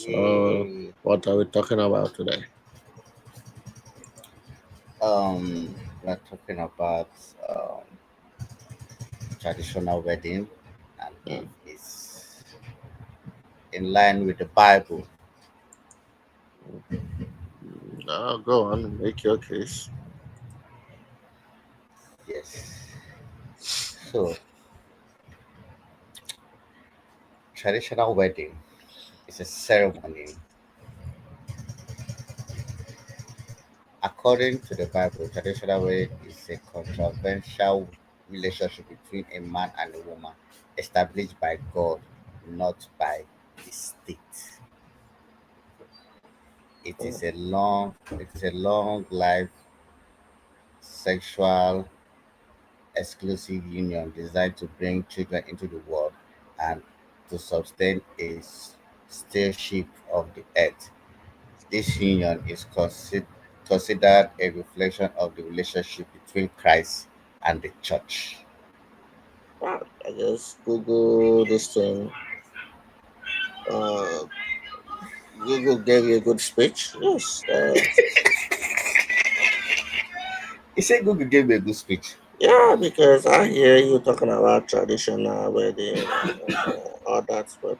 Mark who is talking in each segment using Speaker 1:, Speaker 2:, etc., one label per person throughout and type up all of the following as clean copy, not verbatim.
Speaker 1: So, what are we talking about today?
Speaker 2: We're talking about traditional wedding and if
Speaker 1: Mm.
Speaker 2: it's in line with the Bible.
Speaker 1: Go on, make your case.
Speaker 2: Yes. So, traditional wedding is a ceremony. According to the Bible, traditional wedding is a controversial relationship between a man and a woman established by God, not by the state. It is a long life sexual exclusive union designed to bring children into the world and to sustain a stewardship of the earth. This union is considered a reflection of the relationship between Christ and the church.
Speaker 1: I guess Google this thing. Uh, Google gave you a good speech. Yes.
Speaker 2: He said Google gave me a good speech.
Speaker 1: Yeah, because I hear you talking about traditional wedding and all that, but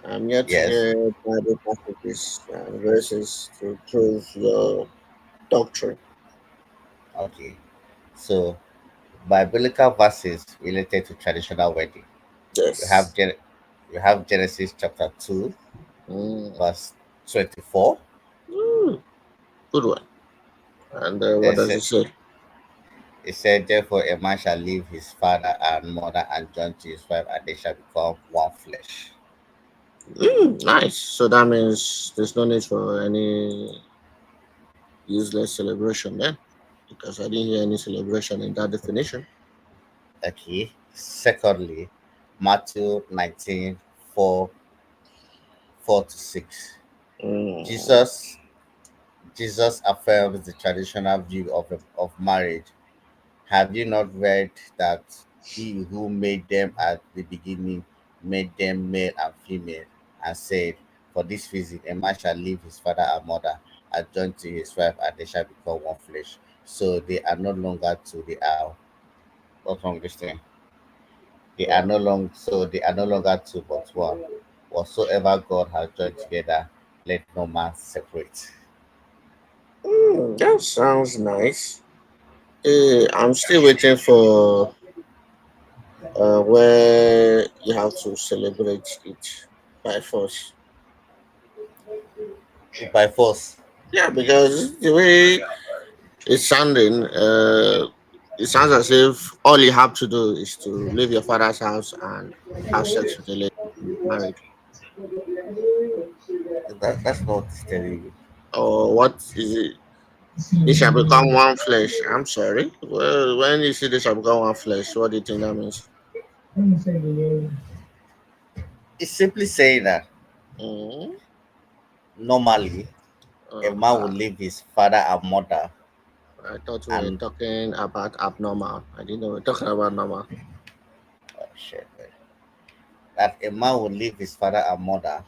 Speaker 1: I'm yet to
Speaker 2: Yes.
Speaker 1: hear Bible passages and verses to prove your doctrine.
Speaker 2: Okay. So biblical verses related to traditional wedding. We have
Speaker 1: Yes.
Speaker 2: Gen- we have Genesis chapter 2,
Speaker 1: Mm.
Speaker 2: verse 24.
Speaker 1: Mm, good one. And what
Speaker 2: There's
Speaker 1: does it say?
Speaker 2: It said, therefore, a man shall leave his father and mother and join to his wife, and they shall become one flesh.
Speaker 1: Nice. So that means there's no need for any useless celebration then, because I didn't hear any celebration in that definition.
Speaker 2: Okay. Secondly, Matthew 19 4 to 6.
Speaker 1: Mm.
Speaker 2: Jesus Jesus affirms the traditional view of marriage. Have you not read that he who made them at the beginning made them male and female, and said, for this reason, a man shall leave his father and mother and join to his wife, and they shall become one flesh. So they are no longer two, they are what's wrong with this thing? They are no longer two but one. Whatsoever God has joined together, let no man separate.
Speaker 1: That sounds nice. I'm still waiting for where you have to celebrate it by force.
Speaker 2: By force.
Speaker 1: Yeah, because the way it's sounding, it sounds as if all you have to do is to leave your father's house and have sex with a lady and be married.
Speaker 2: That's not what it's telling you.
Speaker 1: Or what is it? They shall become one flesh. I'm sorry. Well, when you see they shall become one flesh, what do you think that means?
Speaker 2: It's simply saying that
Speaker 1: Mm,
Speaker 2: normally a man will
Speaker 1: okay.
Speaker 2: leave his father and mother
Speaker 1: I thought we were
Speaker 2: and
Speaker 1: talking about abnormal. I didn't know we were talking about normal.
Speaker 2: shit, that a man will leave his father and mother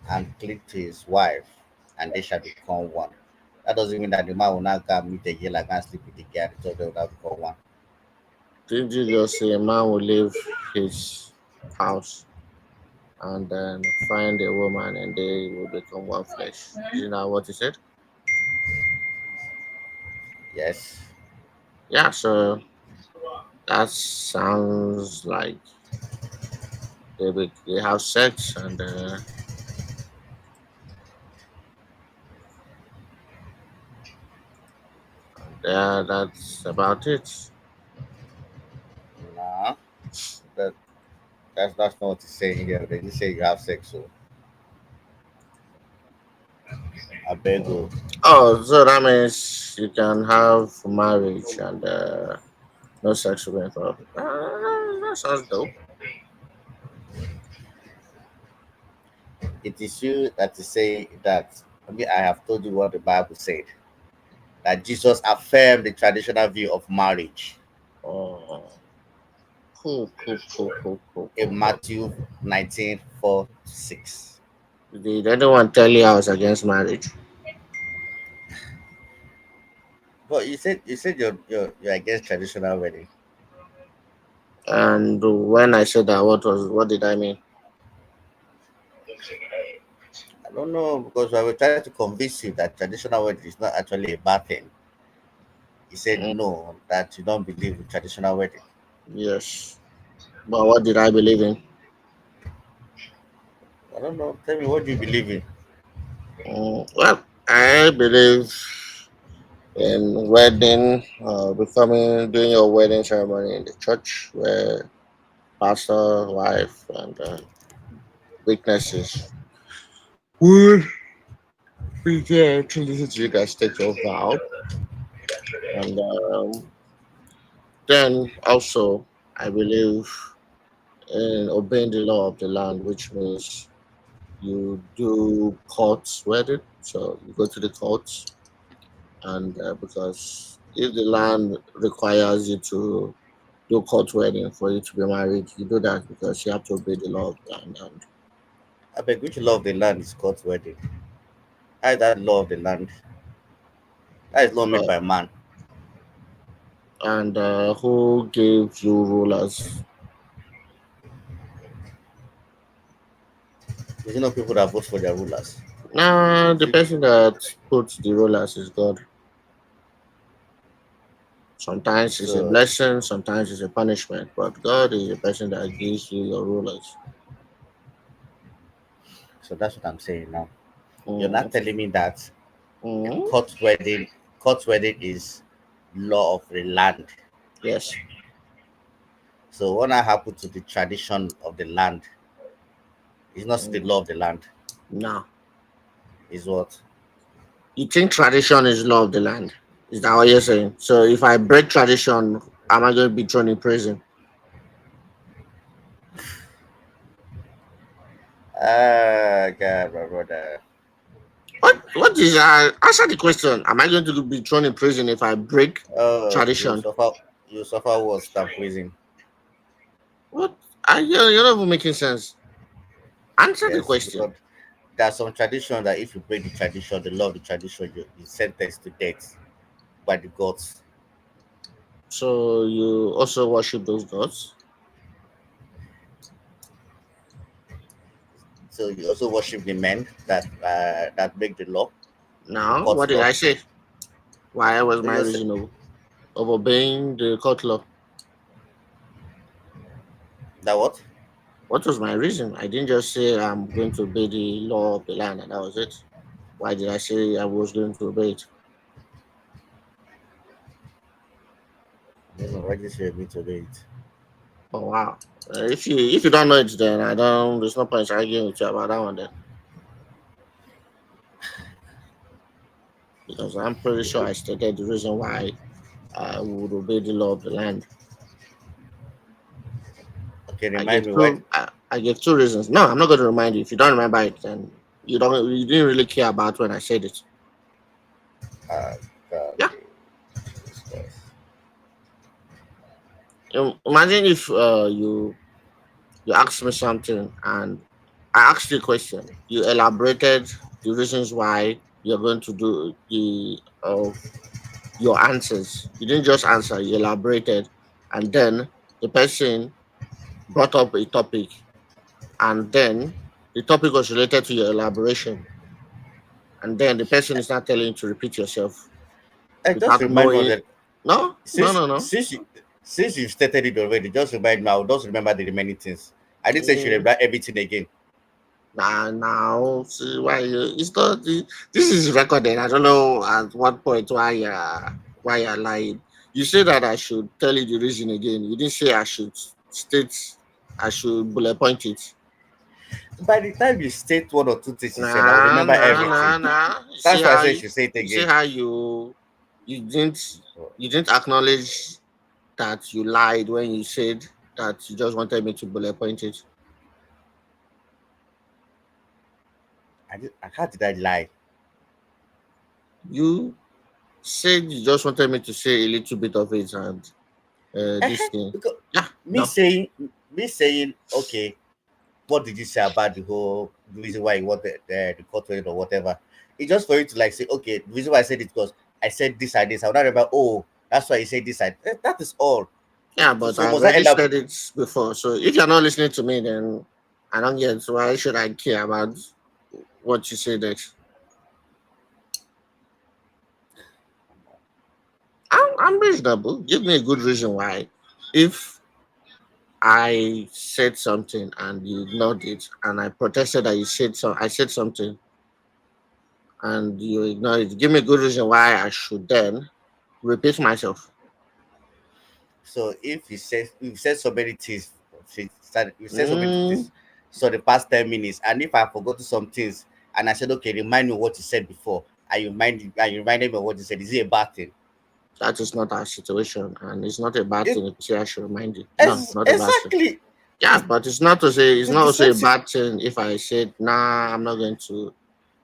Speaker 2: and cleave to his wife and they shall become one. That doesn't mean that the man will not go and meet the girl and go and sleep with the girl and the two of them will not become one.
Speaker 1: Did you just say a man will leave his house and then find a woman and they will become one flesh? Isn't that what you said?
Speaker 2: Yes.
Speaker 1: Yeah, so that sounds like they have sex and yeah, that's about it.
Speaker 2: Nah. That that's not what it's saying here. They just say you have sex, so I beg you.
Speaker 1: Oh, so that means you can have marriage and no sex will be involved. That sounds dope.
Speaker 2: It is you that is saying that. I mean, I have told you what the Bible said. That Jesus affirmed the traditional view of marriage
Speaker 1: Oh, cool, cool, cool, cool, cool,
Speaker 2: in
Speaker 1: cool, cool.
Speaker 2: Matthew 19 4 to 6.
Speaker 1: Did anyone tell you I was against marriage?
Speaker 2: But you said you're against traditional wedding.
Speaker 1: And when I said that, what did I mean?
Speaker 2: I don't know because I will try to convince you that traditional wedding is not actually a bad thing. You said
Speaker 1: Mm,
Speaker 2: no, that you don't believe in traditional wedding.
Speaker 1: yes, but what did I believe in?
Speaker 2: I don't know. Tell me, what do you believe in?
Speaker 1: Well, I believe in wedding, becoming doing your wedding ceremony in the church where pastor, wife, and witnesses would be there to listen to you guys take your vow, and then also I believe in obeying the law of the land, which means you do courts wedding. So you go to the courts, and because if the land requires you to do court wedding for you to be married, you do that because you have to obey the law of the land.
Speaker 2: I beg, which law of the land is God's wedding? How is that law of the land? That is law made
Speaker 1: Uh,
Speaker 2: by man.
Speaker 1: who gave you rulers?
Speaker 2: There's no people that vote for their rulers.
Speaker 1: Nah, the person that puts the rulers is God. Sometimes it's a
Speaker 2: So,
Speaker 1: blessing, sometimes it's a punishment, but God is the person that gives you your rulers.
Speaker 2: so that's what I'm saying now. You're
Speaker 1: Mm,
Speaker 2: not telling me that
Speaker 1: mm,
Speaker 2: court wedding, court wedding is law of the land.
Speaker 1: yes.
Speaker 2: So what now happened to the tradition of the land? It's not the
Speaker 1: Mm,
Speaker 2: law of the land.
Speaker 1: no.
Speaker 2: Is what?
Speaker 1: You think tradition is law of the land? Is that what you're saying? So if I break tradition, am I going to be thrown in prison?
Speaker 2: Ah, God, my brother.
Speaker 1: What is answer the question? Am I going to be thrown in prison if I break
Speaker 2: You
Speaker 1: tradition?
Speaker 2: suffer. You suffer worse than prison.
Speaker 1: What? You're not even making sense. Answer the
Speaker 2: Yes,
Speaker 1: question.
Speaker 2: because there are some tradition that if you break the tradition, the law of the tradition, you sentenced to death by the gods.
Speaker 1: So you also worship those gods?
Speaker 2: So you also worship the men that make the law, the
Speaker 1: Now,
Speaker 2: court
Speaker 1: what did
Speaker 2: law.
Speaker 1: I say? Why was
Speaker 2: So
Speaker 1: my
Speaker 2: you say
Speaker 1: reason of obeying the court law?
Speaker 2: that what?
Speaker 1: What was my reason? I didn't just say I'm going to obey the law of the land and that was it. Why did I say I was going to obey it?
Speaker 2: I don't know why this you me to do it.
Speaker 1: Oh wow! If you don't know it, then I don't. There's no point arguing with you about that one then, because I'm pretty sure I stated the reason why I would obey the law of the land.
Speaker 2: Okay,
Speaker 1: I
Speaker 2: remind
Speaker 1: gave
Speaker 2: me what?
Speaker 1: two. I gave two reasons. No, I'm not going to remind you. If you don't remember it, then you don't. You didn't really care about when I said it.
Speaker 2: Uh, God,
Speaker 1: Yeah.
Speaker 2: Jesus Christ.
Speaker 1: Imagine if you asked me something and I asked you a question. You elaborated the reasons why you're going to do the your answers. You didn't just answer, you elaborated. And then the person brought up a topic, and then the topic was related to your elaboration. And then the person is not telling you to repeat yourself
Speaker 2: Hey, just
Speaker 1: without
Speaker 2: remind me of
Speaker 1: knowing.
Speaker 2: that.
Speaker 1: No, no,
Speaker 2: Since
Speaker 1: no, no.
Speaker 2: since you since you've stated it already, just remind me. I'll just remember the remaining things. I didn't say you should
Speaker 1: Mm,
Speaker 2: remember everything again.
Speaker 1: now, see why it's not. This is recorded. I don't know at what point why you're lying. You say that I should tell you the reason again. You didn't say I should state. I should bullet point it.
Speaker 2: By the time you state one or two things you said, I will
Speaker 1: Nah,
Speaker 2: remember
Speaker 1: nah,
Speaker 2: everything.
Speaker 1: nah, nah.
Speaker 2: That's why I said you should say it
Speaker 1: You see
Speaker 2: again.
Speaker 1: how you didn't you didn't acknowledge that you lied when you said that you just wanted me to bullet point it.
Speaker 2: How did I lie?
Speaker 1: You said you just wanted me to say a little bit of it and this thing.
Speaker 2: Because
Speaker 1: Yeah,
Speaker 2: me
Speaker 1: no.
Speaker 2: saying me saying okay, what did you say about the whole the reason why you want the court rate or whatever. It's just for you to like say, okay, the reason why I said it because I said this and this. I will not remember, oh, that's why you said this. That is all.
Speaker 1: Yeah,
Speaker 2: So,
Speaker 1: but
Speaker 2: so
Speaker 1: I've
Speaker 2: must I
Speaker 1: already
Speaker 2: end up?
Speaker 1: said it before. So if you're not listening to me, then I don't get why should I care about what you say next. I'm reasonable. Give me a good reason why. If I said something and you ignored it, and I protested that I said something and you ignored it, give me a good reason why I should then repeat myself.
Speaker 2: So if you said so many things, you said so many
Speaker 1: Mm,
Speaker 2: things, so the past 10 minutes, and if I forgot some things, and I said, okay, remind me what you said before, and you reminded me of what you said, is it a bad thing?
Speaker 1: that is not our situation, and it's not a bad
Speaker 2: It
Speaker 1: thing if you say I should remind you. No, not a bad thing.
Speaker 2: exactly.
Speaker 1: Yeah, but it's
Speaker 2: It's
Speaker 1: not
Speaker 2: the
Speaker 1: also
Speaker 2: same
Speaker 1: a
Speaker 2: thing.
Speaker 1: bad thing if I said, nah, I'm not going to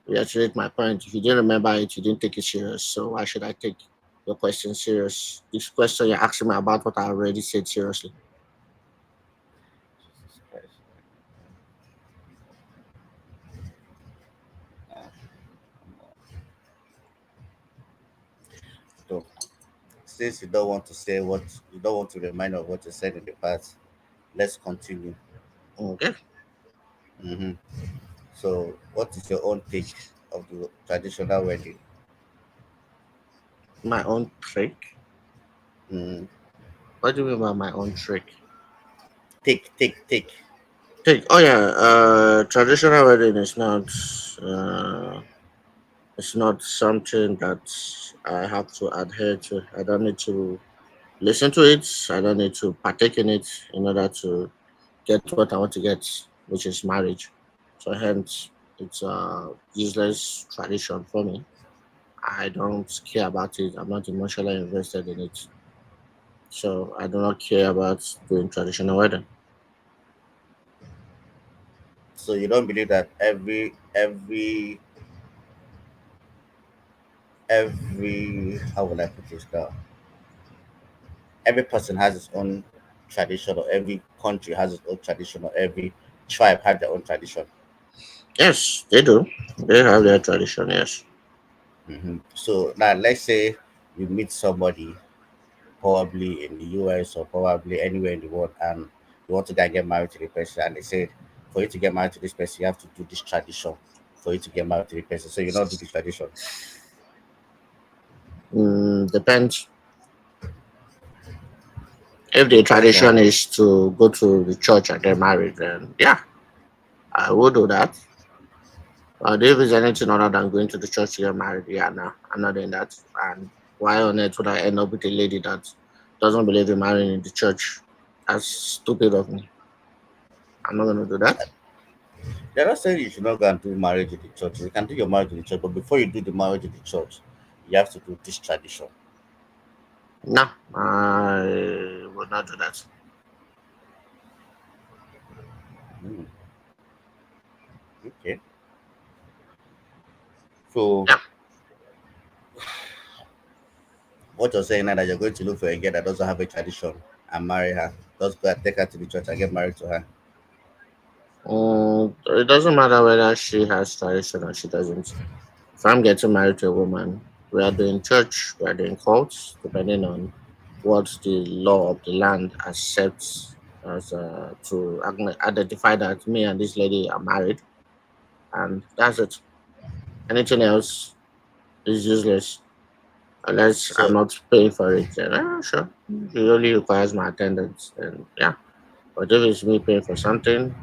Speaker 1: reiterate my point. If you didn't remember it, you didn't take it serious. So why should I take your question serious? This question you're asking me about what I already said seriously.
Speaker 2: Jesus Christ. So, since you don't want to say what you don't want to remind of what you said in the past, let's continue.
Speaker 1: Okay.
Speaker 2: hmm So, what is your own take of the traditional wedding?
Speaker 1: My own trick.
Speaker 2: Mm.
Speaker 1: What do you mean by my own trick?
Speaker 2: Take.
Speaker 1: Trick. Oh yeah. Traditional wedding is not. Uh, it's not something that I have to adhere to. I don't need to listen to it. I don't need to partake in it in order to get what I want to get, which is marriage. So hence, it's a useless tradition for me. I don't care about it. I'm not emotionally invested in it. So I do not care about doing traditional wedding.
Speaker 2: So you don't believe that every how will I put this now? Every person has its own tradition, or every country has its own tradition, or every tribe has their own tradition.
Speaker 1: Yes, they do. They have their tradition. Yes.
Speaker 2: So now let's say you meet somebody probably in the US or probably anywhere in the world, and you want to go and get married to the person, and they said for you to get married to this person, you have to do this tradition for you to get married to the person. So you not do the tradition.
Speaker 1: Depends. If the
Speaker 2: Depends on.
Speaker 1: tradition is to go to the church and get married, then yeah, I will do that. If it's anything other than going to the church to get married, yeah, no, I'm not doing that. And why on earth would I end up with a lady that doesn't believe in marrying in the church? That's stupid of me. I'm not gonna do that.
Speaker 2: They're not saying you should not go and do marriage in the church. You can do your marriage in the church, but before you do the marriage in the church, you have to do this tradition.
Speaker 1: No, I would not do that.
Speaker 2: Mm, okay. So
Speaker 1: Yeah.
Speaker 2: what you're saying now that you're going to look for a girl that doesn't have a tradition and marry her. Just go and take her to the church and get married to her.
Speaker 1: It doesn't matter whether she has tradition or she doesn't. If I'm getting married to a woman, we are doing church, we are doing cults, depending on what the law of the land accepts as to identify that me and this lady are married, and that's it. Anything else is useless unless I'm
Speaker 2: So
Speaker 1: not paying for it. Then, sure, it only requires my attendance, and yeah. But if it's me paying for something,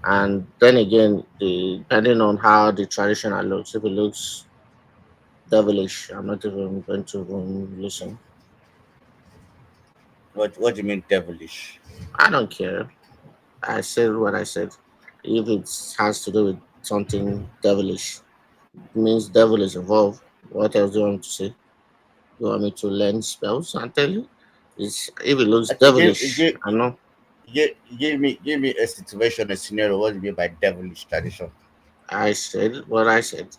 Speaker 1: and then again, depending on how the traditional looks, if it looks devilish, I'm not even going to listen.
Speaker 2: what do you mean devilish?
Speaker 1: I don't care. I said what I said. If it has to do with something devilish, it means devil is involved. What else do you want me to say? You want me to learn spells and tell you? If it looks
Speaker 2: Okay,
Speaker 1: devilish, I know.
Speaker 2: give me a situation, a scenario. What do you mean by devilish tradition?
Speaker 1: I said what I said.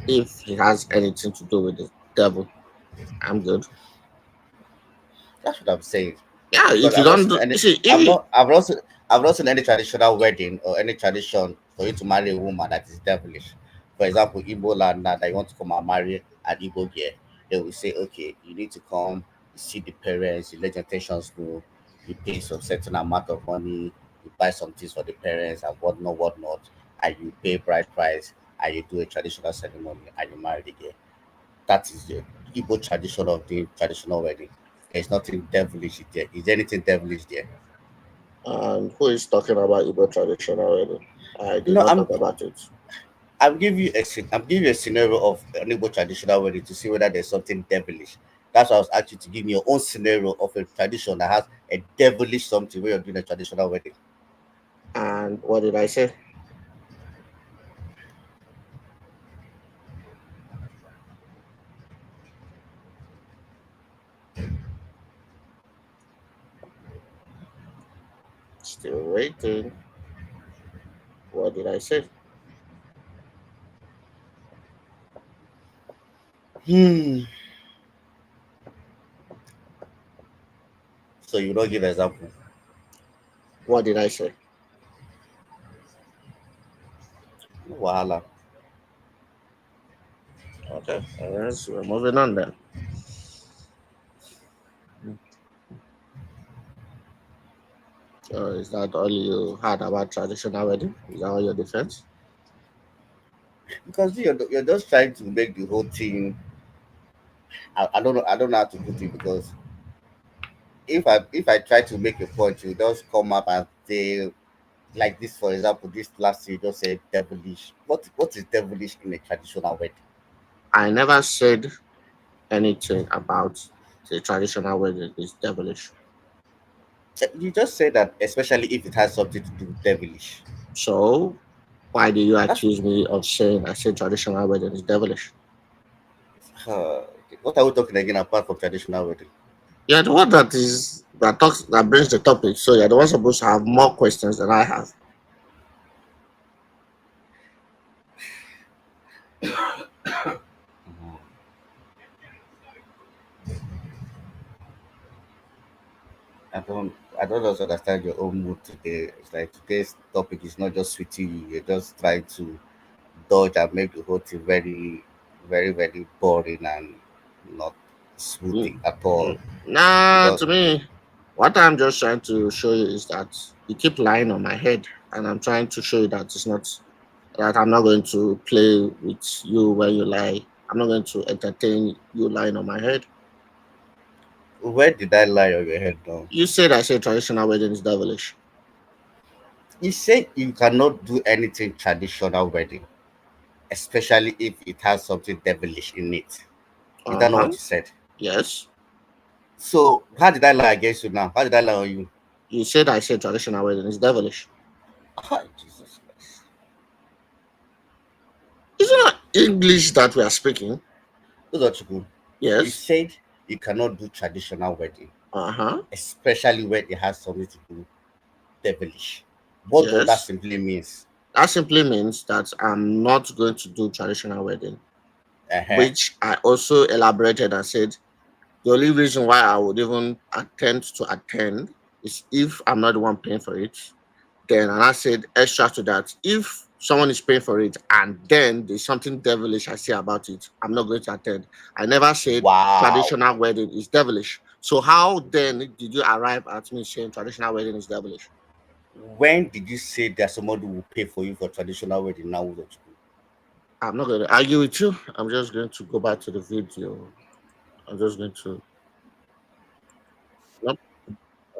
Speaker 1: If it has anything to do with the devil, I'm good.
Speaker 2: That's what I'm saying.
Speaker 1: Yeah,
Speaker 2: Because
Speaker 1: if you
Speaker 2: I've not
Speaker 1: don't
Speaker 2: seen
Speaker 1: do,
Speaker 2: any.
Speaker 1: you see, if
Speaker 2: I've
Speaker 1: you,
Speaker 2: not. I've not seen. I've not seen any traditional wedding or any tradition for you to marry a woman that is devilish. For example, Igbo land now that you want to come and marry an Igbo girl, they will say, okay, you need to come, you see the parents, you let your intentions know, you pay some certain amount of money, you buy some things for the parents and whatnot, and you pay bride price and you do a traditional ceremony and you marry the girl. That is the Igbo tradition of the traditional wedding. There's nothing devilish there. Is there anything devilish there?
Speaker 1: And who is talking about Igbo traditional wedding? I did
Speaker 2: No,
Speaker 1: not talk about it.
Speaker 2: I'm giving you a scenario of an Igbo traditional wedding to see whether there's something devilish. That's why I was asking you to give me your own scenario of a tradition that has a devilish something where you're doing a traditional wedding.
Speaker 1: And what did I say? Still waiting. What did I say?
Speaker 2: Hmm. So you don't give example.
Speaker 1: What did I say?
Speaker 2: Wahala.
Speaker 1: Okay, yes, we're moving on then. So is that all you had about traditional wedding? Is that all your defense?
Speaker 2: Because you're just trying to make the whole thing. I don't know how to put it because if I try to make a point, you just come up and say like this. For example, this last year you just said devilish. What is devilish in a traditional wedding?
Speaker 1: I never said anything about the traditional wedding is devilish.
Speaker 2: You just said that, especially if it has something to do with devilish.
Speaker 1: So why do you
Speaker 2: That's
Speaker 1: accuse me of saying I said traditional wedding is devilish?
Speaker 2: what are we talking again apart from traditional wedding?
Speaker 1: You're the one that brings the topic. So you're the one supposed to have more questions than I have.
Speaker 2: Mhm. I don't I don't also understand your own mood today. It's like today's topic is not just sweeting you. You're just trying to dodge and make the whole thing very boring and not
Speaker 1: Mm,
Speaker 2: smoothing at all.
Speaker 1: Nah,
Speaker 2: Because
Speaker 1: to me, what I'm just trying to show you is that you keep lying on my head, and I'm trying to show you that it's not that I'm not going to play with you when you lie. I'm not going to entertain you lying on my head.
Speaker 2: where did I lie on your head now?
Speaker 1: You said I said traditional wedding is devilish.
Speaker 2: You said you cannot do anything traditional wedding, especially if it has something devilish in it. Is
Speaker 1: Uh
Speaker 2: that not
Speaker 1: huh.
Speaker 2: what you said?
Speaker 1: Yes.
Speaker 2: So how did I lie against you now? How did I lie on you?
Speaker 1: You said I said traditional wedding is devilish.
Speaker 2: Ah, Jesus Christ.
Speaker 1: Is it not English that we are speaking?
Speaker 2: Uzochukwu, you
Speaker 1: Yes.
Speaker 2: said you cannot do traditional wedding,
Speaker 1: Uh huh.
Speaker 2: especially when it has something to do devilish. What does that
Speaker 1: Yes.
Speaker 2: simply means?
Speaker 1: That simply means that I'm not going to do traditional wedding,
Speaker 2: Uh-huh.
Speaker 1: which I also elaborated and said the only reason why I would even attempt to attend is if I'm not the one paying for it. Then, and I said extra to that, if someone is paying for it and then there's something devilish I say about it, I'm not going to attend. I never said
Speaker 2: Wow.
Speaker 1: traditional wedding is devilish. So how then did you arrive at me saying traditional wedding is devilish?
Speaker 2: When did you say that somebody will pay for you for traditional wedding now, Uzochukwu?
Speaker 1: I'm not going to argue with you. I'm just going to go back to the video. I'm just going to, nope,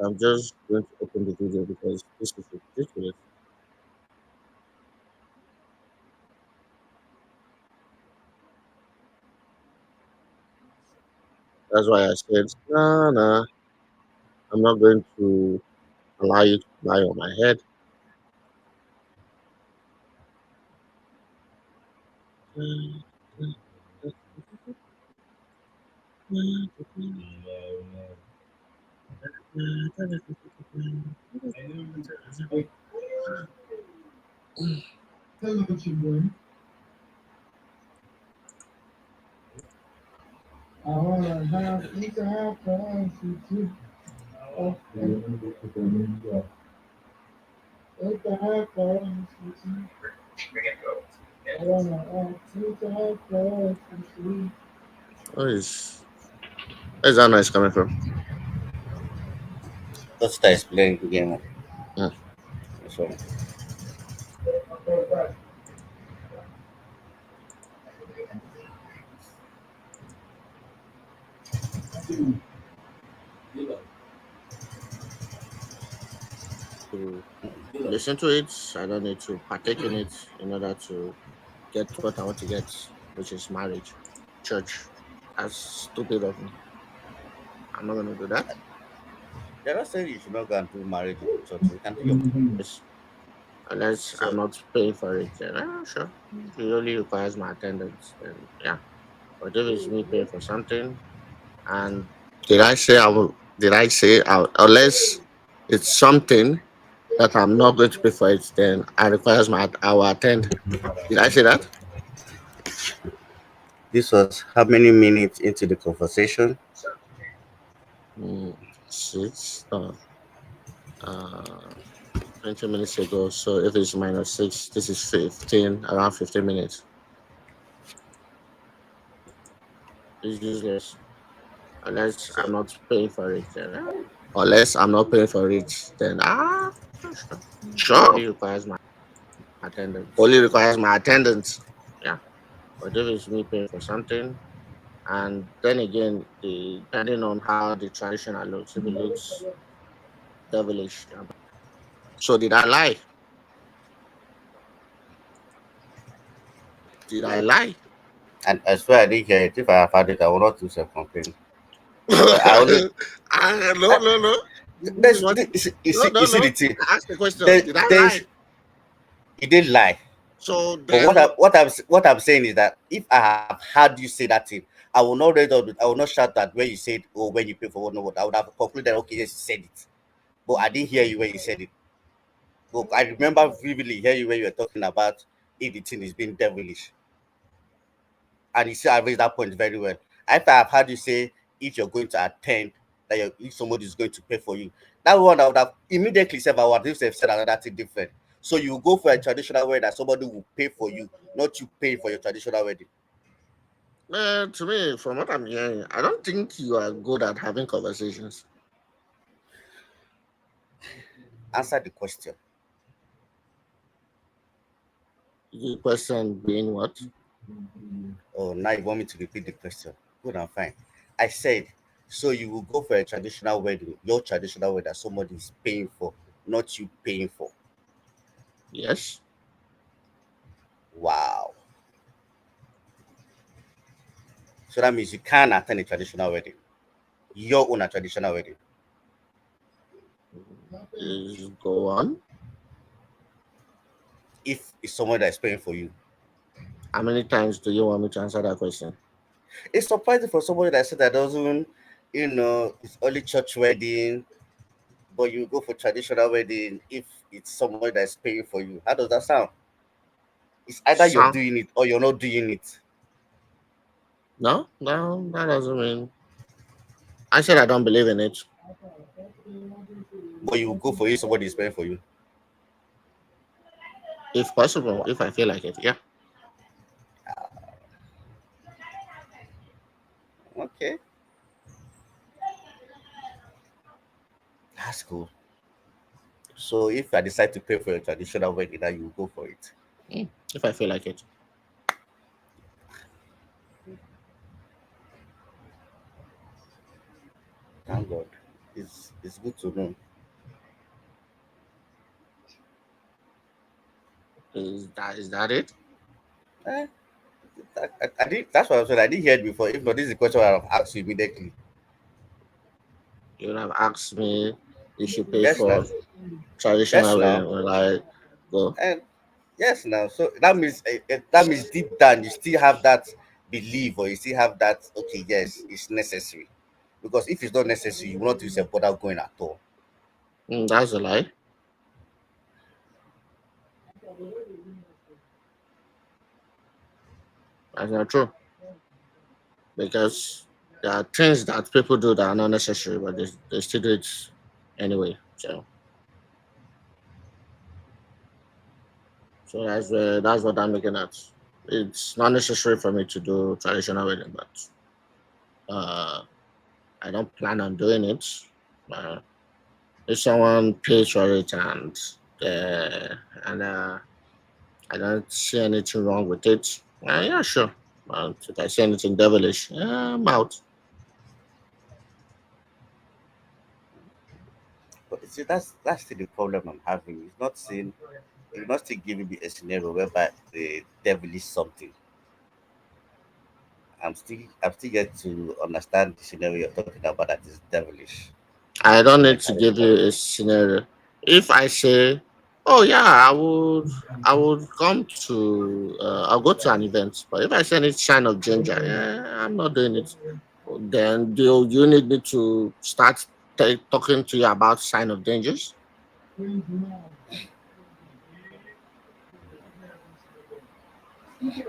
Speaker 1: I'm just going to open the video because this is ridiculous. That's why I said, nah, nah, I'm not going to allow you to lie on my head. Where is that noise coming from?
Speaker 2: Let's start explaining again.
Speaker 1: Hmm.
Speaker 2: So,
Speaker 1: To listen to it, I don't need to partake in it in order to get what I want to get, which is marriage, church. That's stupid of me. I'm not gonna do that.
Speaker 2: they're not saying you should not go and do marriage in church. You can do your.
Speaker 1: Yes. Unless I'm
Speaker 2: So,
Speaker 1: not paying for it, then sure. If it only requires my attendance, then yeah. But if it's me paying for something, and did I say I will? Did I say unless it's something that I'm not going to pay for it, then I requires I will attend. Did I say that?
Speaker 2: this was how many minutes into the conversation?
Speaker 1: Mm, six. Uh, 20 minutes ago. So if it's -6, this is 15. Around 15 minutes. It's useless unless I'm
Speaker 2: So,
Speaker 1: not paying for it. Then, unless I'm not paying for it, then sure.
Speaker 2: sure.
Speaker 1: Only requires my attendance. Only requires my attendance. Yeah. But if it's me paying for something, and then again, depending on how the traditional looks, if it looks devilish. So did I lie? Did I lie?
Speaker 2: And I swear I didn't hear it. If I have had it, I will not do self complaint. But I only.
Speaker 1: No,
Speaker 2: I,
Speaker 1: no, no.
Speaker 2: there's,
Speaker 1: What? No, no,
Speaker 2: you see
Speaker 1: no.
Speaker 2: the thing.
Speaker 1: I asked the question. Did I
Speaker 2: There's
Speaker 1: lie?
Speaker 2: you didn't lie.
Speaker 1: So
Speaker 2: But
Speaker 1: then,
Speaker 2: what I'm saying is that if I have heard you say that thing, I will not read out. I will not shout that when you said, "Oh, when you pay for what no what." I would have concluded, "Okay, yes, you said it." But I didn't hear you when you said it. But I remember vividly hearing you when you were talking about if the thing is being devilish, and you see I raised that point very well. If I have heard you say if you're going to attend, that if somebody is going to pay for you, that one I would have immediately said I would have said another thing different. So you go for a traditional wedding that somebody will pay for you, not you pay for your traditional wedding.
Speaker 1: to me, from what I'm hearing, I don't think you are good at having conversations.
Speaker 2: Answer the question.
Speaker 1: The question being what?
Speaker 2: Oh, now you want me to repeat the question? Good and fine. I said, so you will go for a traditional wedding, your traditional wedding that somebody is paying for, not you paying for.
Speaker 1: Yes.
Speaker 2: Wow. So that means you can attend a traditional wedding, your own a traditional wedding.
Speaker 1: Go on.
Speaker 2: If it's someone that is paying for you.
Speaker 1: How many times do you want me to answer that question?
Speaker 2: It's surprising for somebody that said that doesn't, it's only church wedding, but you go for traditional wedding if it's someone that is paying for you. How does that sound? It's either you're
Speaker 1: Sound?
Speaker 2: doing it or you're not doing it.
Speaker 1: No, no, that doesn't mean. I said I don't believe in it.
Speaker 2: But you go for it, somebody is paying for you.
Speaker 1: If possible, if I feel like it, yeah.
Speaker 2: Okay, that's cool. So if I decide to pay for your traditional wedding, then you go for it.
Speaker 1: If I feel like it.
Speaker 2: Thank God. It's good to know.
Speaker 1: Is that it?
Speaker 2: Eh, I did. That's what I said. I didn't hear it before. If not, this is the question I have asked you immediately.
Speaker 1: You would have asked me if you pay
Speaker 2: Yes, now.
Speaker 1: for
Speaker 2: Yes,
Speaker 1: traditional
Speaker 2: now.
Speaker 1: wedding when I go.
Speaker 2: And yes, now. So that means deep down you still have that belief, or you still have that. Okay, yes, it's necessary. Because if it's not necessary, you will not use a bother going at all.
Speaker 1: That's a lie. That's not true. Because there are things that people do that are not necessary, but they still do it anyway. So So that's what I'm looking at. It's not necessary for me to do traditional wedding, but uh, I don't plan on doing it. Uh, if someone pays for it uh, and I don't see anything wrong with it, yeah, sure. If I see anything devilish, I'm out.
Speaker 2: But you see, that's still the problem I'm having. It's not still giving me a scenario whereby the devil is something. I'm still yet to understand the scenario you're talking about that is devilish.
Speaker 1: I don't need
Speaker 2: Like
Speaker 1: to give you a scenario. If I say, "Oh yeah, I would come to, I'll go to an event," but if I say any sign of danger, I'm not doing it. Then do you need me to start talking to you about sign of dangers?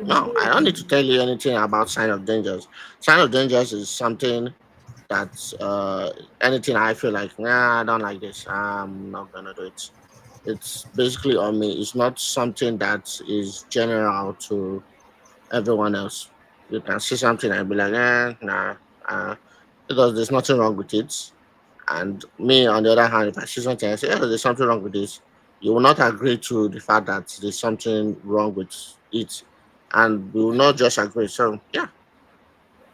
Speaker 1: No, I don't need to tell you anything about sign of dangers. Sign of dangers is something that anything I feel like, nah, I don't like this. I'm not gonna do it. It's basically on me. It's not something that is general to everyone else. You can see something and be like, nah, uh, because there's nothing wrong with it. And me, on the other hand, if I see something and say, oh, there's something wrong with this, you will not agree to the fact that there's something wrong with it. And we will not just agree. So, yeah,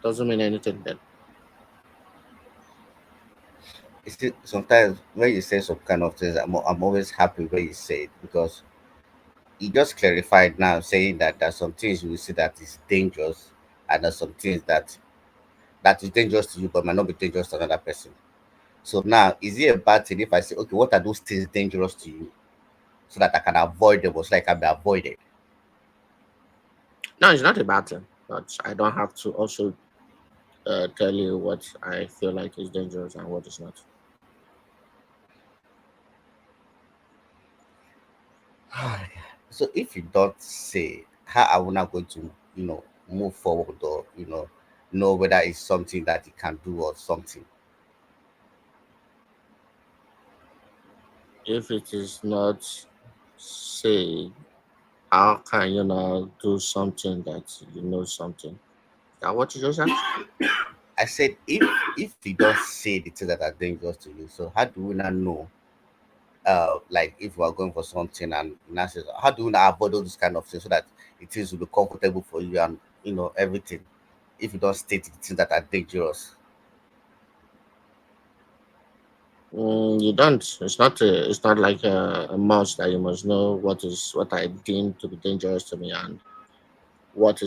Speaker 1: doesn't mean anything then.
Speaker 2: you see, sometimes when you say some kind of things, I'm always happy when you say it because you just clarified now saying that there's some things you will see that is dangerous and there's some things that is dangerous to you but might not be dangerous to another person. So now, is it a bad thing if I say, okay, what are those things dangerous to you, so that I can avoid them, or so like I can be avoided?
Speaker 1: No, it's not a bad thing, but I don't have to also tell you what I feel like is dangerous and what is not.
Speaker 2: So if you don't say, how are we not going to, move forward, or know whether it's something that you can do or something?
Speaker 1: If it is not said, how can you now do something that you know something? Is that what you just asked?
Speaker 2: I said, if you don't say the things that are dangerous to you, so how do we not know? Like if we are going for something and now says, how do we not avoid all these kind of things so that it is will be comfortable for you and everything? If you don't state the things that are dangerous.
Speaker 1: You don't. It's not. It's not like a must that you must know what I deem to be dangerous to me and what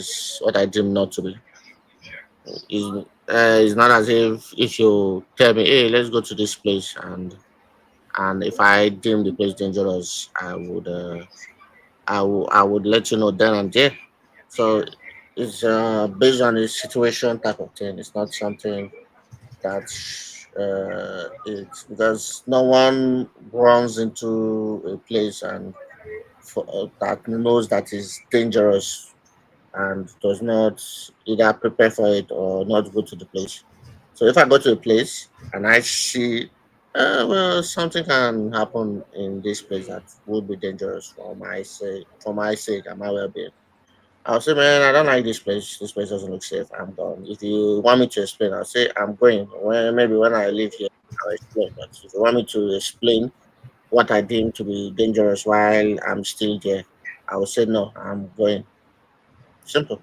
Speaker 1: I deem not to be. It's not as if you tell me, hey, let's go to this place, and if I deem the place dangerous, I would let you know then and there. So it's based on the situation type of thing. It's not something that it's because no one runs into a place and that knows that is dangerous and does not either prepare for it or not go to the place. So if I go to a place and I see, well, something can happen in this place that would be dangerous for my sake and my well-being. I'll say, man, I don't like this place. This place doesn't look safe. I'm gone. If you want me to explain, I'll say I'm going. Maybe when I leave here, I'll explain. But if you want me to explain what I deem to be dangerous while I'm still there, I will say no. I'm going. Simple.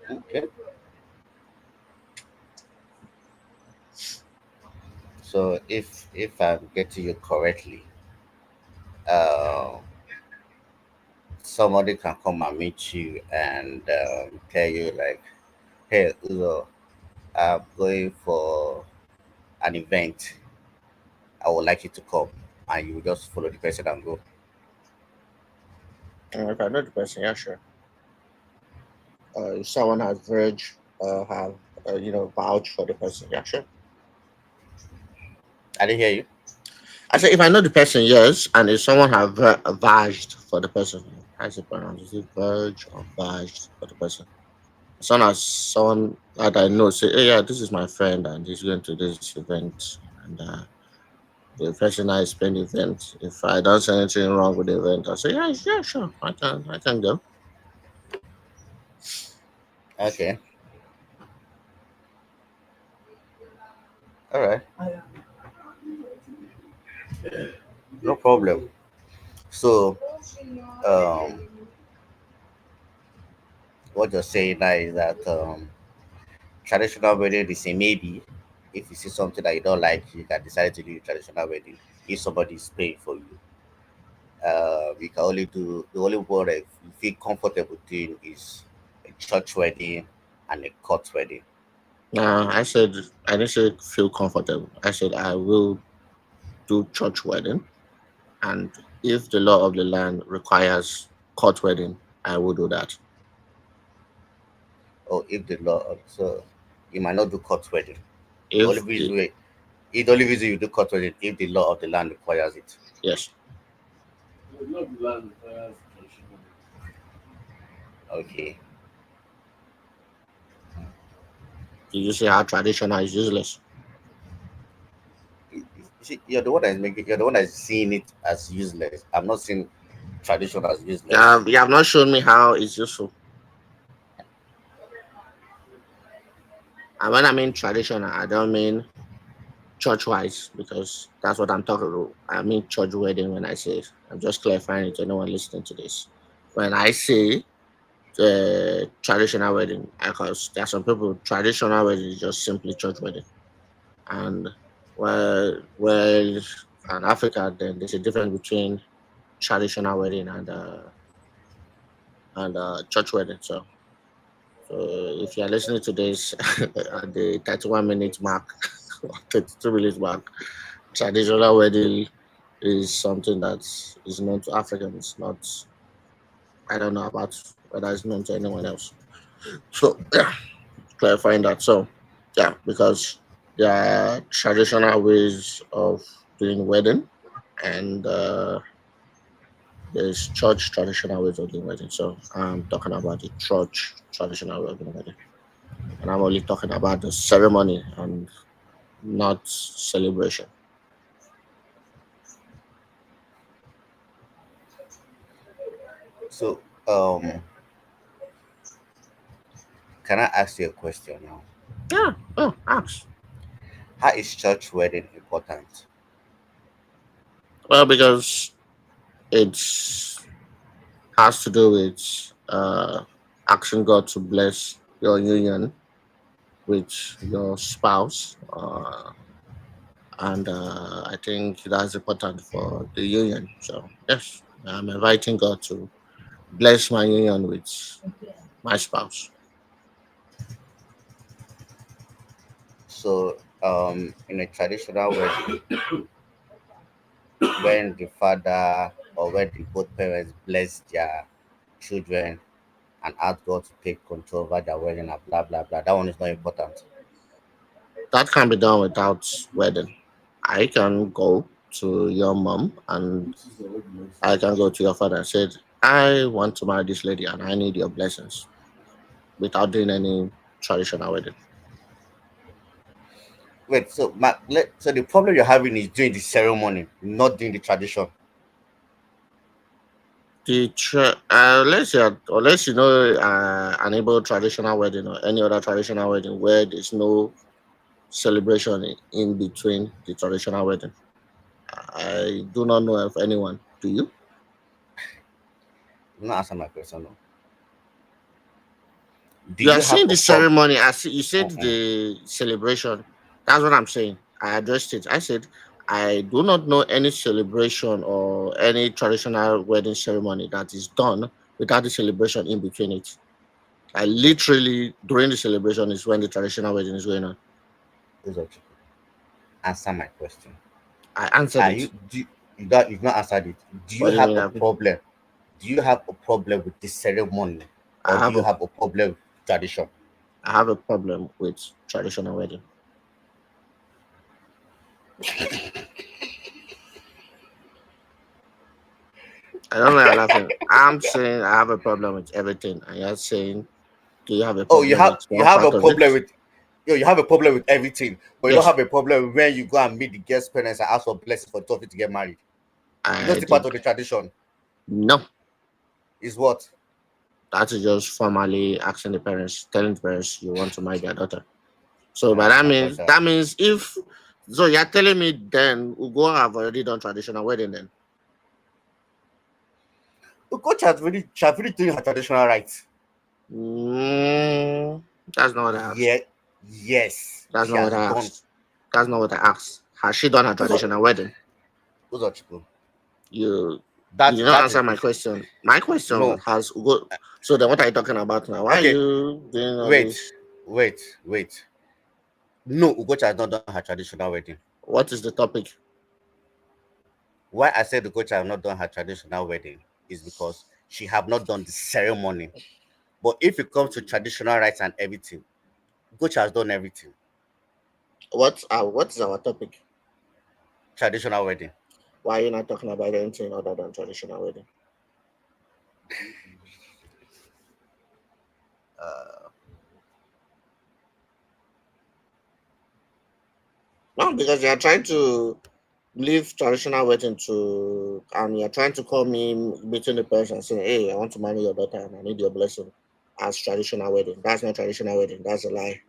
Speaker 2: Okay. So if I'm getting you correctly, uh, somebody can come and meet you and tell you like, hey, Uzo, I'm going for an event. I would like you to come, and you just follow the person and go.
Speaker 1: If I know the person, yeah, sure. If someone has have vouch for the person, yeah, sure.
Speaker 2: I didn't hear you.
Speaker 1: I say if I know the person, yes, and if someone have vouched for the person, how's it pronounced? Is it verge or vouched for the person? As soon as someone that I know, say, hey, yeah, this is my friend, and he's going to this event, and the person I spend the event. If I don't see anything wrong with the event, I say, yeah, yeah, sure, I can go.
Speaker 2: Okay, all right, no problem. So, um, what you're saying now is that traditional wedding is a maybe. If you see something that you don't like, you can decide to do a traditional wedding. If somebody is paying for you, we can only do the only one that you feel comfortable doing is a church wedding and a court wedding.
Speaker 1: I said I didn't say feel comfortable. I said I will do church wedding, and if the law of the land requires court wedding, I will do that.
Speaker 2: Or if the law, so you might not do court wedding. The only
Speaker 1: If the
Speaker 2: reason we, the only reason you do court wedding if the law of the land requires it.
Speaker 1: yes,
Speaker 2: Okay.
Speaker 1: did you see how traditional is useless?
Speaker 2: You see, you're the one that is making. You're the one that is seeing it as useless. I'm not seeing tradition as useless.
Speaker 1: You have not shown me how it's useful. And when I mean traditional, I don't mean church wise because that's what I'm talking about. I mean church wedding when I say it. I'm just clarifying it to anyone listening to this. When I say traditional wedding, because there are some people traditional wedding is just simply church wedding, and well, in Africa, then there's a difference between traditional wedding and church wedding. So if you are listening to this at the 31 minute mark, or 32 minutes mark, traditional wedding is something that is known to Africans. Not, I don't know about whether it's known to anyone else. So yeah, clarifying that. So yeah, because there are traditional ways of doing wedding, and there's church traditional ways of doing wedding. So I'm talking about the church traditional way of doing wedding, and I'm only talking about the ceremony and not celebration.
Speaker 2: So, can I ask you a question now?
Speaker 1: Yeah. Oh, ask.
Speaker 2: How is church wedding important?
Speaker 1: Well, because it's has to do with asking God to bless your union with your spouse, and I think that's important for the union. So yes, I'm inviting God to bless my union with my spouse.
Speaker 2: So, in a traditional wedding, when the father or when the both parents bless their children and ask God to take control over their wedding and blah blah blah, that one is not important.
Speaker 1: That can be done without wedding. I can go to your mom and I can go to your father and said, I want to marry this lady and I need your blessings without doing any traditional wedding.
Speaker 2: Wait, so so the problem you're having is doing the ceremony, not doing the tradition.
Speaker 1: Let's say, unless you know an able traditional wedding or any other traditional wedding where there's no celebration in between the traditional wedding. I do not know of anyone. Do you?
Speaker 2: You're not answer my question. No. Do
Speaker 1: You are
Speaker 2: you have
Speaker 1: saying
Speaker 2: a
Speaker 1: the
Speaker 2: problem?
Speaker 1: ceremony. You said
Speaker 2: Uh-uh.
Speaker 1: the celebration. That's what I'm saying. I addressed it. I said I do not know any celebration or any traditional wedding ceremony that is done without the celebration in between it. I literally during the celebration is when the traditional wedding is going on.
Speaker 2: Those are two. Answer my question.
Speaker 1: I answered
Speaker 2: Are
Speaker 1: it.
Speaker 2: you do you got you've not answered it? Do
Speaker 1: What
Speaker 2: you
Speaker 1: do you
Speaker 2: have
Speaker 1: mean?
Speaker 2: a problem? Do you have a problem with the ceremony,
Speaker 1: I
Speaker 2: or do
Speaker 1: have
Speaker 2: you
Speaker 1: a
Speaker 2: have a problem with tradition?
Speaker 1: I have a problem with traditional wedding. I don't know you're laughing. I'm saying I have a problem with everything, and you're saying Do you have a
Speaker 2: Oh,
Speaker 1: problem with
Speaker 2: you
Speaker 1: one
Speaker 2: have a
Speaker 1: part of it?
Speaker 2: problem with you have a problem with everything, but you don't
Speaker 1: Yes,
Speaker 2: have a problem when you go and meet the guest parents and ask for blessing for the two of you to get married. It's not
Speaker 1: I
Speaker 2: still part
Speaker 1: did.
Speaker 2: of the tradition.
Speaker 1: No,
Speaker 2: Is what?
Speaker 1: that is just formally asking the parents, telling the parents you want to marry their daughter. So, but
Speaker 2: My brother.
Speaker 1: that means if so, you're telling me then Ugo have already done traditional wedding then.
Speaker 2: The coach has really doing her traditional rights.
Speaker 1: Mm, that's not what I asked.
Speaker 2: Yeah, yes,
Speaker 1: That's
Speaker 2: she
Speaker 1: not what
Speaker 2: has
Speaker 1: I
Speaker 2: done.
Speaker 1: asked. That's not what I asked. Has she done her
Speaker 2: Those are
Speaker 1: traditional wedding?
Speaker 2: those are people.
Speaker 1: You you did not
Speaker 2: That is
Speaker 1: answer my question. My question
Speaker 2: no.
Speaker 1: has Ugo. So then, what are you talking about now? Why are
Speaker 2: Okay,
Speaker 1: you doing all
Speaker 2: wait,
Speaker 1: this?
Speaker 2: wait. No, Ugocha has not done her traditional wedding.
Speaker 1: What is the topic?
Speaker 2: Why I said Ugocha has not done her traditional wedding is because she have not done the ceremony. But if it comes to traditional rites and everything, Ugocha has done everything.
Speaker 1: What is our topic?
Speaker 2: Traditional wedding.
Speaker 1: Why are you not talking about anything other than traditional wedding?
Speaker 2: Uh,
Speaker 1: No, because you are trying to leave traditional wedding to, and you're trying to call me meeting the parents and saying, "Hey, I want to marry your daughter and I need your blessing." As traditional wedding, that's not traditional wedding. That's a lie.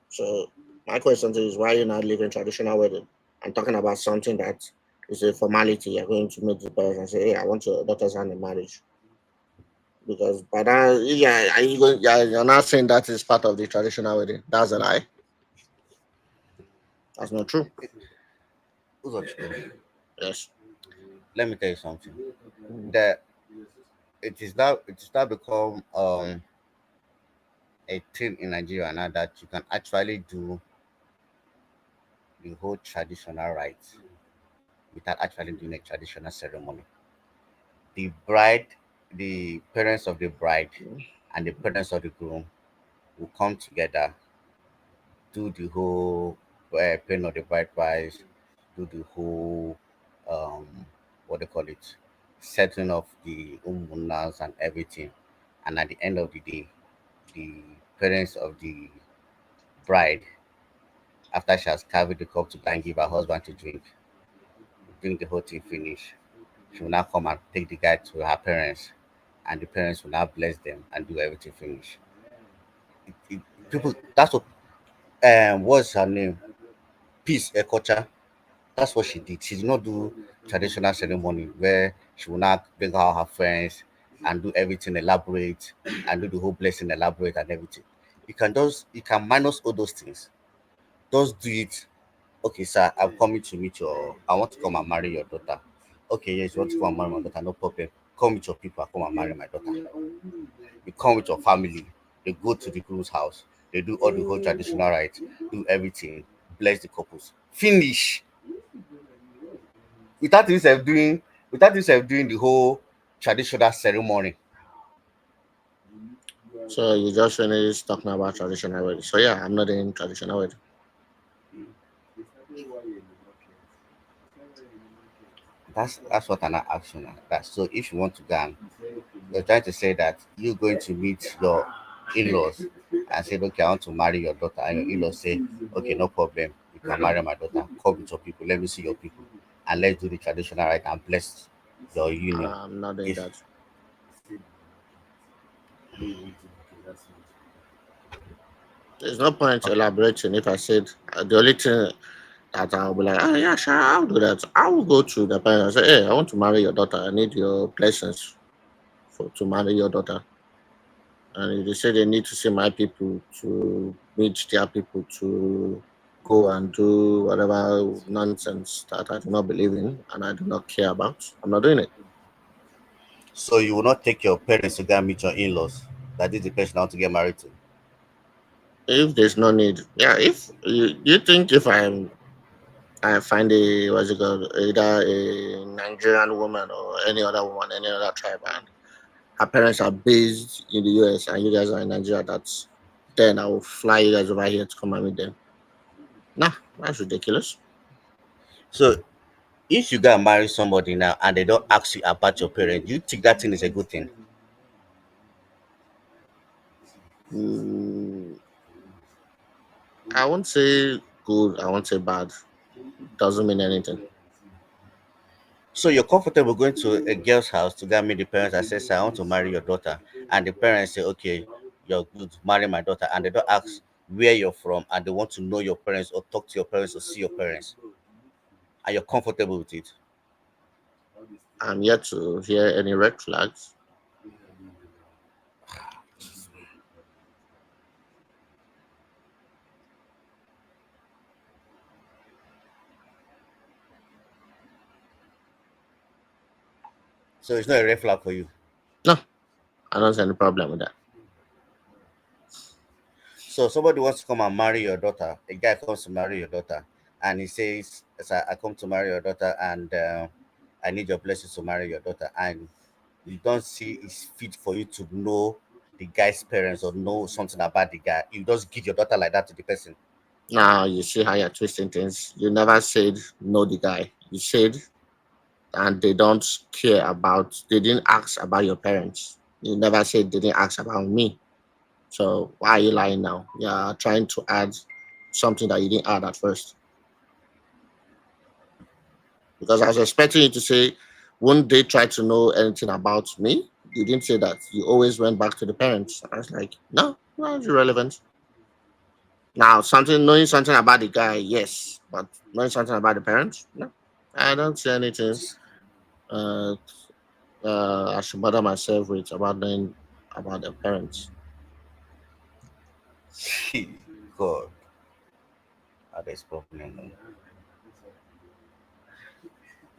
Speaker 1: So my question to you is, why are you not leaving traditional wedding and talking about something that is a formality? You're going to meet the parents and say, "Hey, I want your daughter's hand in marriage." Because by that, yeah, you're not saying that is part of the traditional wedding. That's a lie. That's not true.
Speaker 2: Ugochukwu,
Speaker 1: Yes.
Speaker 2: let me tell you something.
Speaker 1: Mm.
Speaker 2: That it is now become a thing in Nigeria now that you can actually do the whole traditional rites without actually doing a traditional ceremony. The bride, the parents of the bride, and the parents of the groom will come together, do the whole paying of the bride price, do the whole um, what they call it, setting of the umunas and everything. And at the end of the day, the parents of the bride, after she has carried the cup to go and give her husband to drink the whole thing finish, she will now come and take the guy to her parents, and the parents will now bless them and do everything finish. It, people, that's what what's her name? Peace Ekocha. That's what she did. She did not do traditional ceremony where she will not bring out her friends and do everything elaborate and do the whole blessing elaborate and everything. You can minus all those things. Just do it. Okay, sir, I'm coming to meet your I want to come and marry your daughter. Okay, yes, you want to come and marry my daughter, no problem. Come with your people, I come and marry my daughter. You come with your family, they go to the groom's house, they do all the whole traditional rites, do everything, bless the couples. Finish. Without yourself doing the whole traditional ceremony.
Speaker 1: So you just finished talking about traditional wedding. So yeah, I'm not in traditional wedding.
Speaker 2: That's what I'm asking now. That so if you want to go and you're trying to say that you're going to meet your in-laws and say, okay, I want to marry your daughter, and your in-laws say, okay, no problem, you can marry my daughter. Come with your people, let me see your people, and let's do the traditional right and bless your union.
Speaker 1: I'm not doing
Speaker 2: If
Speaker 1: that. There's no point
Speaker 2: okay,
Speaker 1: elaborating if I said the only thing that I'll be like, oh yeah, sure, I'll do that. I will go to the parents and say, hey, I want to marry your daughter. I need your blessings to marry your daughter. And if they say they need to see my people to meet their people to go and do whatever nonsense that I do not believe in and I do not care about, I'm not doing it.
Speaker 2: so you will not take your parents to go and meet your in-laws. That is the person I want to get married to.
Speaker 1: If there's no need, yeah. If you think if I find a what's it called, either a Nigerian woman or any other woman, any other tribe, and her parents are based in the US and you guys are in Nigeria, then I will fly you guys over here to come and meet them. Nah, that's ridiculous.
Speaker 2: So if you go and marry somebody now and they don't ask you about your parents, you think that thing is a good thing?
Speaker 1: Mm, I won't say good. I won't say bad. Doesn't mean anything.
Speaker 2: So you're comfortable going to a girl's house to go and meet the parents and say, "Sir, I want to marry your daughter," and the parents say, "Okay, you're good, marry my daughter," and they don't ask where you're from, and they want to know your parents or talk to your parents or see your parents, and you're comfortable with it.
Speaker 1: I'm yet to hear any red flags.
Speaker 2: So it's not a red flag for you.
Speaker 1: No, I don't see any problem with that.
Speaker 2: So somebody wants to come and marry your daughter. A guy comes to marry your daughter, and he says, "Sir, I come to marry your daughter, and I need your blessings to marry your daughter." And you don't see it's fit for you to know the guy's parents or know something about the guy. You just give your daughter like that to the person.
Speaker 1: Now you see how you're twisting things. You never said know the guy. You said and they don't care about. They didn't ask about your parents. You never said they didn't ask about me. So why are you lying now? You're trying to add something that you didn't add at first. Because I was expecting you to say, wouldn't they try to know anything about me? You didn't say that. You always went back to the parents. I was like, no, no, it's irrelevant. Now, something knowing something about the guy, yes, but knowing something about the parents, no. I don't see anything uh, I should bother myself with about knowing about the parents.
Speaker 2: God, there's problem.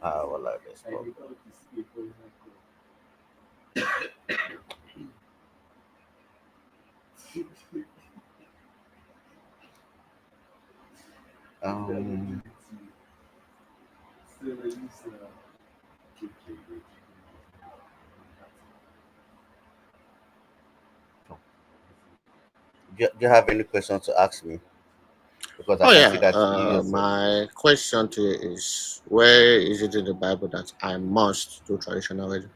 Speaker 2: Well, there's problem. Um, do you have any questions to ask me? Because I
Speaker 1: Oh
Speaker 2: can see
Speaker 1: yeah.
Speaker 2: that you also.
Speaker 1: My question to you is: where is it in the Bible that I must do traditional wedding?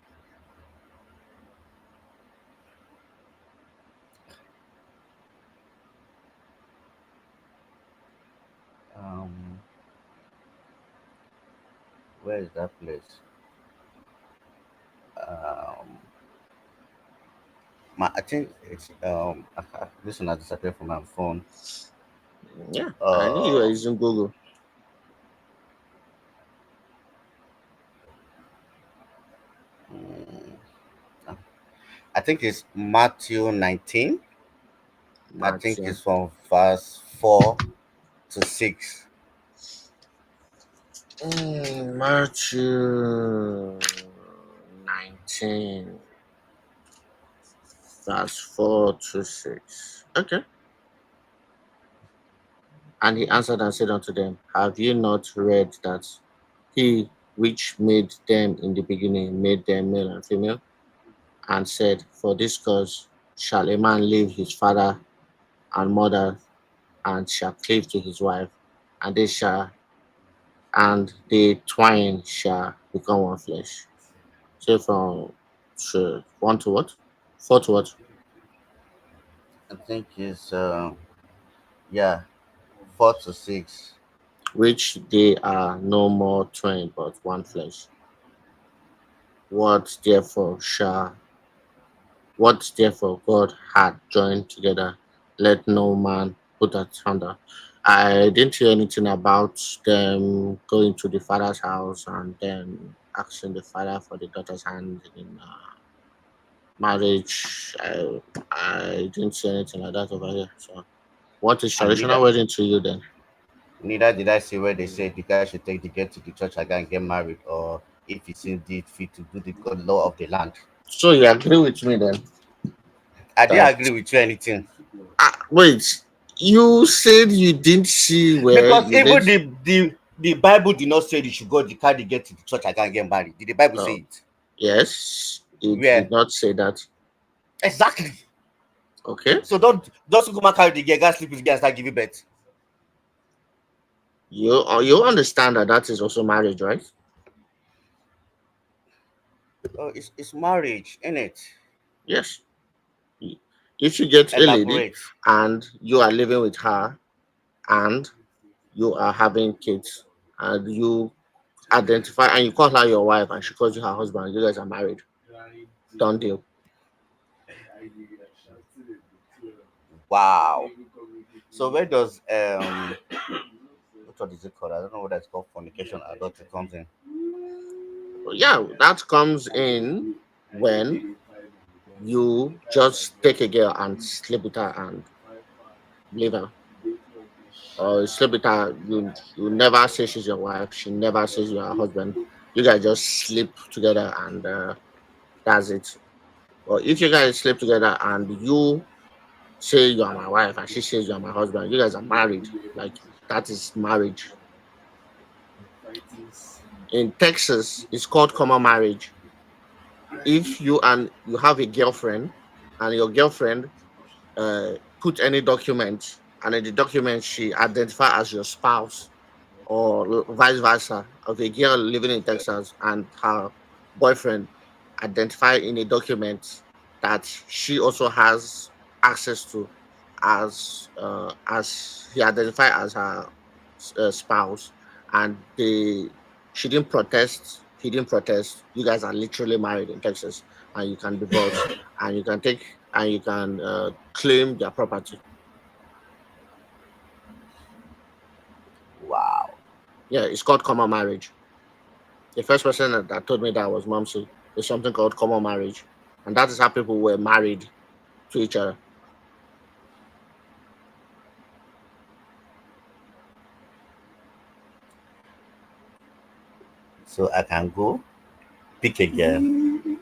Speaker 2: Um, where is that place? Um, I think it's this one has disappeared from my phone.
Speaker 1: Yeah, I knew you were
Speaker 2: Uh,
Speaker 1: using Google.
Speaker 2: mm, I think it's Matthew 19. I think
Speaker 1: Matthew.
Speaker 2: it's from verse 4 to 6.
Speaker 1: Matthew 19, verse 4 to 6. Okay. And he answered and said unto them, have you not read that he which made them in the beginning made them male and female? And said, for this cause shall a man leave his father and mother and shall cleave to his wife, and they shall and they twine shall become one flesh. So from one to what? Four to what?
Speaker 2: I think it's yeah, 4 to 6.
Speaker 1: Which they are no more twain but one flesh. What therefore shall what therefore God had joined together, let no man put asunder. I didn't hear anything about them going to the father's house and then asking the father for the daughter's hand in marriage. I didn't see anything like that over here. So, what is
Speaker 2: And
Speaker 1: traditional wedding to you then?
Speaker 2: neither did I see where they said the guy should take the girl to the church again and get married, or if it's indeed fit to do the good law of the land.
Speaker 1: So, you agree with me then
Speaker 2: I didn't
Speaker 1: that
Speaker 2: agree with you anything.
Speaker 1: wait, you said you didn't see where
Speaker 2: Because
Speaker 1: you
Speaker 2: even
Speaker 1: did.
Speaker 2: the Bible did not say you should go the car to get to the church again and get married. Did the Bible say
Speaker 1: Uh,
Speaker 2: it?
Speaker 1: yes, it
Speaker 2: Where?
Speaker 1: did not say that.
Speaker 2: Exactly.
Speaker 1: Okay,
Speaker 2: So don't go and carry the girl, go and sleep with the girl and start giving birth.
Speaker 1: you understand that that is also marriage, right?
Speaker 2: Oh, it's marriage, isn't it?
Speaker 1: Yes. If you get a lady
Speaker 2: Elaborate.
Speaker 1: and you are living with her and you are having kids and you identify and you call her your wife and she calls you her husband, you guys are married. Done deal.
Speaker 2: Wow. So where does what is it called? I don't know what that's called. Fornication, adultery comes in.
Speaker 1: Yeah, that comes in when you just take a girl and sleep with her and leave her. Or sleep with her, you never say she's your wife, she never says you're her husband. You guys just sleep together and that's it. Or if you guys sleep together and you say you are my wife and she says you are my husband, you guys are married. Like that is marriage. In Texas, it's called common marriage. If you have a girlfriend and your girlfriend put any document and in the document she identify as your spouse or vice versa of a girl living in Texas and her boyfriend identify in a document that she also has access to as he identified as her spouse and they she didn't protest he didn't protest, you guys are literally married in Texas and you can divorce and you can take and you can claim their property.
Speaker 2: Wow.
Speaker 1: Yeah, it's called common marriage. The first person that told me that was Momsy. There's something called common marriage, and that is how people were married to each other.
Speaker 2: So I can go pick a girl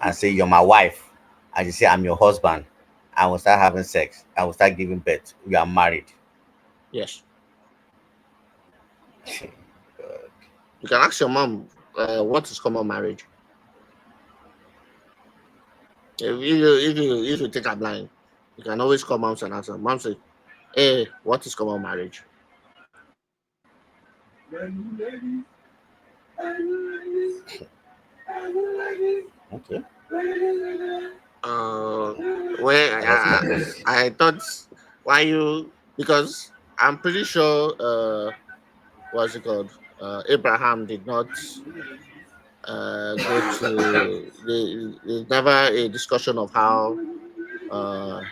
Speaker 2: and say you're my wife, and you say I'm your husband. I will start having sex. I will start giving birth. We are married.
Speaker 1: Yes, you can ask your mom what is common marriage. If you think I'm lying, you can always call moms and ask them. Mom say, "Hey, what is common marriage?"
Speaker 2: Okay,
Speaker 1: Uh, where
Speaker 2: that's my question.
Speaker 1: I thought why you because I'm pretty sure what's it called Abraham did not go to there's never a discussion of how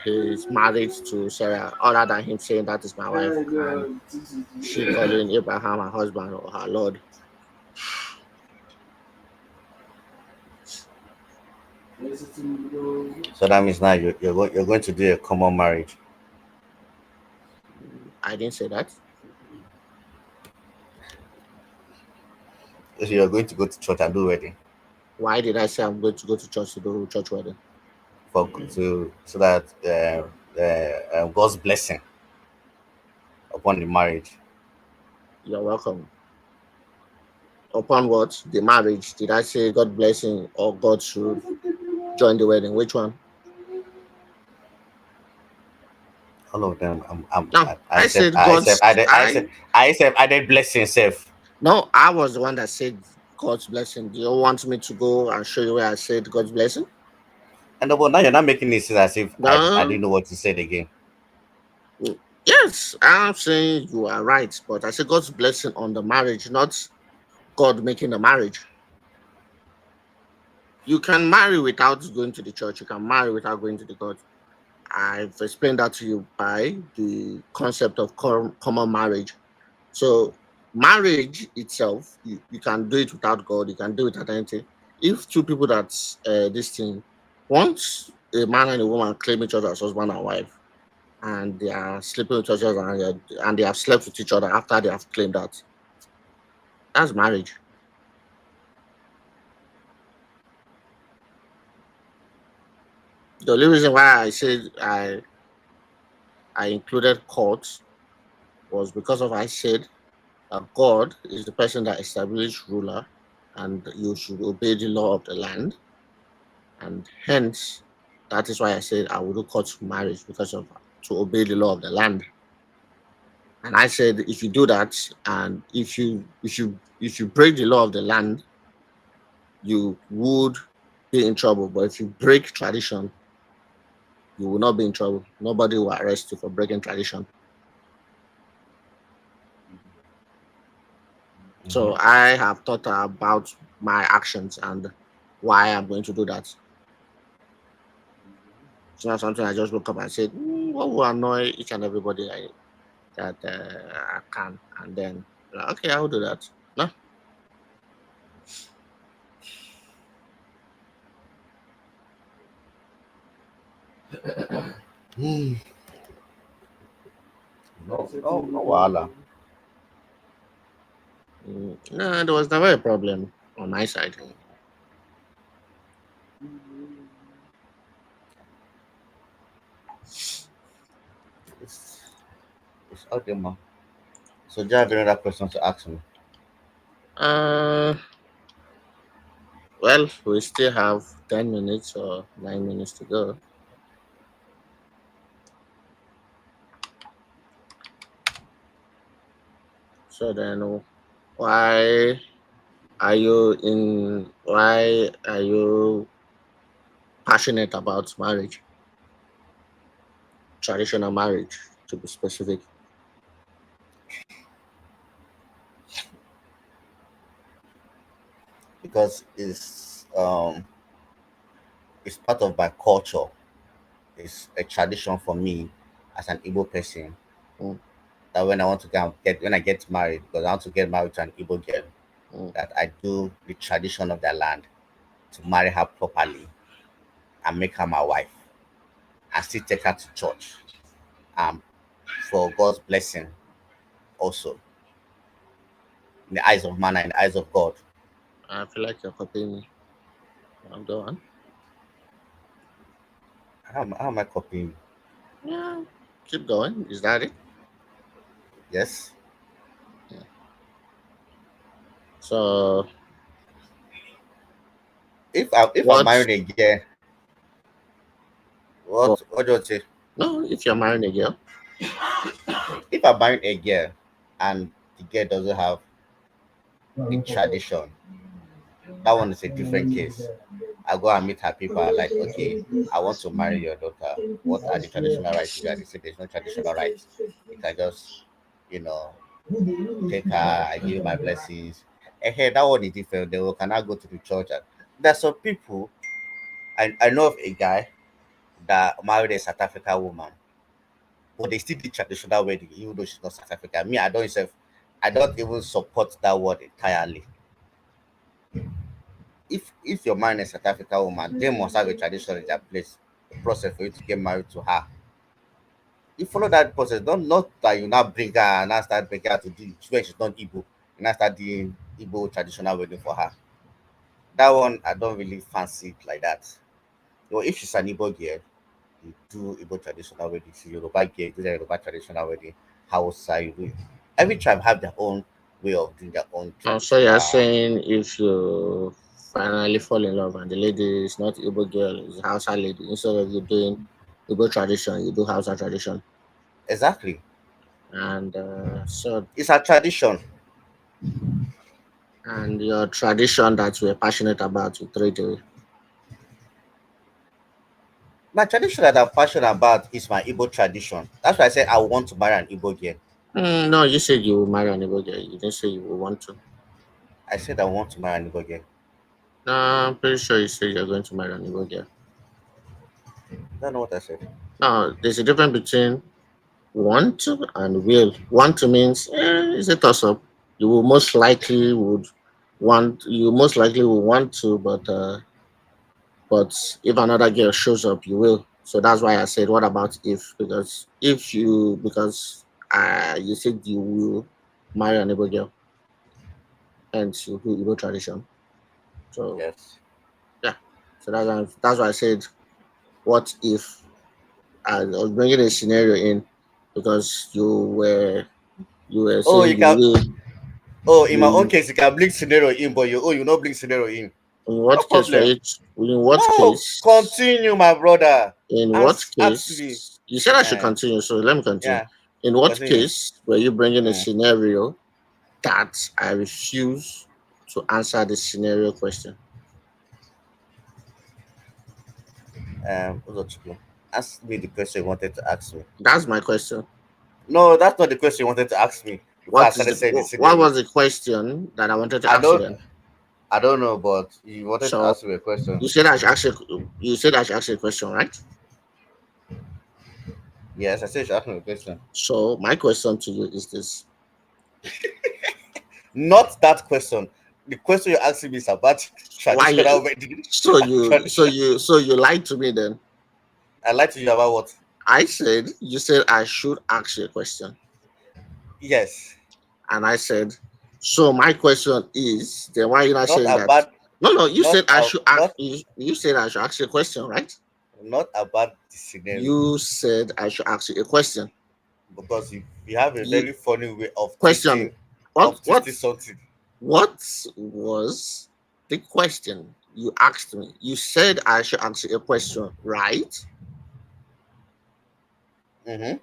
Speaker 1: he's married to Sarah other than him saying that is my wife and she calling Abraham her husband or her lord.
Speaker 2: So that means now you're going to do a common marriage.
Speaker 1: I didn't say that.
Speaker 2: So you're going to go to church and do wedding
Speaker 1: Why did I say I'm going to go to church to do church wedding?
Speaker 2: for so that God's blessing upon the marriage.
Speaker 1: You're welcome. Upon what? The marriage. Did I say God blessing or God should join the wedding? Which one?
Speaker 2: All of them.
Speaker 1: No, I said God's I
Speaker 2: I said added blessing self.
Speaker 1: no, I was the one that said God's blessing. Do you want me to go and show you where I said God's blessing?
Speaker 2: And but now you're not making it seem as if I
Speaker 1: No.
Speaker 2: didn't know what you said again.
Speaker 1: Yes, I'm saying you are right, but I said God's blessing on the marriage, not God making the marriage. You can marry without going to the church. You can marry without going to the God. I've explained that to you by the concept of common marriage. So, marriage itself, you can do it without God. You can do it without anything. If two people that's this thing, once a man and a woman claim each other as husband and wife, and they are sleeping with each other and they have slept with each other after they have claimed that, that's marriage. The only reason why I said I included courts was because of I said God is the person that established ruler, and you should obey the law of the land, and hence that is why I said I would do court marriage because of to obey the law of the land. And I said if you do that, and if you break the law of the land, you would be in trouble. But if you break tradition, you will not be in trouble. Nobody will arrest you for breaking tradition.
Speaker 2: Mm-hmm.
Speaker 1: So I have thought about my actions and why I'm going to do that. It's not something I just woke up and said, what will annoy each and everybody that I can. And then, like, okay, I will do that. No.
Speaker 2: No, no, no, wahala.
Speaker 1: No, there was never a problem on my side.
Speaker 2: It's, it's okay, man. So, do you have any other questions to ask me?
Speaker 1: Uh, well, we still have 10 minutes or 9 minutes to go. So then, why why are you passionate about marriage, traditional marriage to be specific?
Speaker 2: Because it's part of my culture. It's a tradition for me as an Igbo person
Speaker 1: Mm,
Speaker 2: that when I get married, because I want to get married to an Igbo girl,
Speaker 1: mm.
Speaker 2: that I do the tradition of their land to marry her properly and make her my wife and still take her to church um for God's blessing also in the eyes of man and in the eyes of God.
Speaker 1: I feel like you're copying me. Go on.
Speaker 2: How am I copying?
Speaker 1: Yeah, keep going. Is that it?
Speaker 2: Yes.
Speaker 1: Yeah. So,
Speaker 2: If I'm
Speaker 1: what?
Speaker 2: marrying a girl,
Speaker 1: Well,
Speaker 2: what do you say?
Speaker 1: no, if you're marrying a girl,
Speaker 2: If I'm marrying a girl and the girl doesn't have the tradition, that one is a different case. I go and meet her people. I like, okay, I want to marry your daughter. What are the traditional rights? You are the same. There's no traditional rights. You can just, you know, take her. I give you my blessings. Hey, that one is different. They will cannot go to the church. There's some people. I know of a guy that married a South African woman, but they still did traditional wedding, even though she's not South African. Me, I don't even support that word entirely. If you're marrying a South African woman, they must have a tradition in their place, a process for you to get married to her. You follow that process, don't not that you now bring her and now start bringing her to do when she's not Igbo. You now start doing Igbo traditional wedding for her. That one I don't really fancy it like that. If she's an Igbo girl, you do Igbo traditional wedding. If you're Yoruba girl, you do the Yoruba traditional wedding. Hausa, you do it. Every tribe have their own way of doing their own
Speaker 1: so you're
Speaker 2: traditional.
Speaker 1: saying if you finally fall in love and the lady is not Igbo girl, is a Hausa lady, instead of you doing Igbo tradition, you do Hausa tradition.
Speaker 2: Exactly.
Speaker 1: And so,
Speaker 2: It's a tradition.
Speaker 1: and your tradition that you're passionate about, you trade away.
Speaker 2: My tradition that I'm passionate about is my Igbo tradition. That's why I said I want to marry an Igbo girl.
Speaker 1: No, you said you will marry an Igbo girl. You didn't say you will want to.
Speaker 2: I said I want to marry an Igbo girl.
Speaker 1: No, I'm pretty sure you said you're going to marry an Igbo girl.
Speaker 2: I don't know what I said.
Speaker 1: Now, there's a difference between want to and will. Want to means it's a toss up. You will most likely would you most likely will want to, but if another girl shows up, you will. So that's why I said, what about if? Because because you said you will marry an Igbo girl, and you do Igbo tradition. So
Speaker 2: Yes.
Speaker 1: yeah, so that's why I said, what if? I was bringing a scenario in because you were
Speaker 2: Oh,
Speaker 1: saying
Speaker 2: you
Speaker 1: you
Speaker 2: can.
Speaker 1: will.
Speaker 2: Oh, in my own
Speaker 1: You
Speaker 2: case, you can bring scenario in, but you not bring scenario in.
Speaker 1: in
Speaker 2: No
Speaker 1: what case?
Speaker 2: problem.
Speaker 1: In what
Speaker 2: No,
Speaker 1: case?
Speaker 2: continue, my brother.
Speaker 1: In what
Speaker 2: Ask me.
Speaker 1: case? You said I should
Speaker 2: Uh,
Speaker 1: continue, so let me continue.
Speaker 2: yeah,
Speaker 1: In what
Speaker 2: continue.
Speaker 1: case were you bringing a
Speaker 2: Mm.
Speaker 1: scenario that I refuse to answer the scenario question?
Speaker 2: What's up, Chico? ask me the question you wanted to ask me.
Speaker 1: That's my question.
Speaker 2: No, that's not the question you wanted to ask me. Before I
Speaker 1: What is
Speaker 2: started
Speaker 1: the
Speaker 2: saying the
Speaker 1: what
Speaker 2: scenario.
Speaker 1: was the question that I wanted to
Speaker 2: I
Speaker 1: ask you
Speaker 2: don't
Speaker 1: then?
Speaker 2: I don't know, but you wanted to
Speaker 1: So
Speaker 2: ask me a question.
Speaker 1: you said I should ask you a question, right?
Speaker 2: Yes, I said you should ask me a question.
Speaker 1: So my question to you is this:
Speaker 2: Not that question. The question you're asking me is about
Speaker 1: Why
Speaker 2: traditional
Speaker 1: you
Speaker 2: wedding and
Speaker 1: so
Speaker 2: tradition.
Speaker 1: you lied to me then?
Speaker 2: I like to you about what?
Speaker 1: I said you said I should ask you a question,
Speaker 2: Yes.
Speaker 1: and I said so. My question is then why are you not
Speaker 2: Not
Speaker 1: saying that?
Speaker 2: about
Speaker 1: No, no. You
Speaker 2: not
Speaker 1: said I should ask.
Speaker 2: not
Speaker 1: You said I should ask you a question, right?
Speaker 2: not about the scenario.
Speaker 1: You said I should ask you a question.
Speaker 2: Because you have a
Speaker 1: You
Speaker 2: very funny way
Speaker 1: question
Speaker 2: of
Speaker 1: what
Speaker 2: twisting something.
Speaker 1: what was the question you asked me? You said I should ask you a question, right?
Speaker 2: Mm-hmm.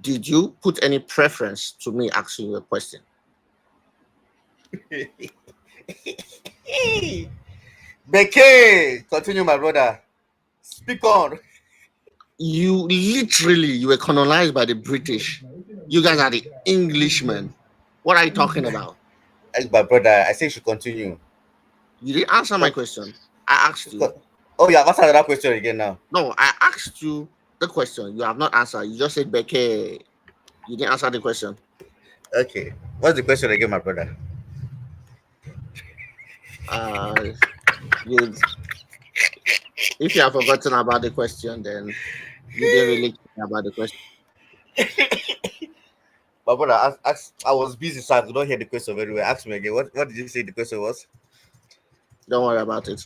Speaker 1: Did you put any preference to me asking you a question?
Speaker 2: Beke, continue, my brother. Speak on.
Speaker 1: You were colonized by the British. You guys are the Englishmen. What are you talking about?
Speaker 2: My brother, I say you should continue.
Speaker 1: You didn't answer my
Speaker 2: Con-
Speaker 1: question. I asked you.
Speaker 2: oh, you have asked another question again now.
Speaker 1: No, I asked you the question. You have not answered. You just said Becky. You didn't answer the question.
Speaker 2: Okay. What's the question again, my brother?
Speaker 1: Uh, you if you have forgotten about the question, then you didn't really care about the question.
Speaker 2: My brother, I was busy, so I could not hear the question very well. Ask me again. What did you say the question was?
Speaker 1: Don't worry about it.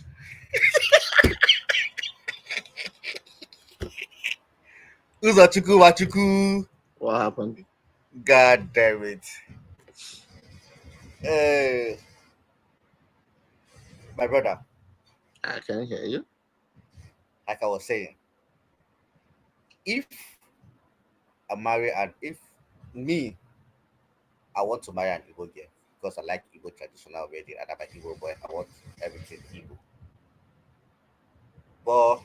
Speaker 2: Uzachuku Wachuku.
Speaker 1: What happened?
Speaker 2: God damn it. Uh, my brother,
Speaker 1: I can hear you.
Speaker 2: like I was saying, if I marry and if me, I want to marry an Igbo girl because I like Igbo traditional wedding and I'm an Igbo boy. I want everything Igbo. But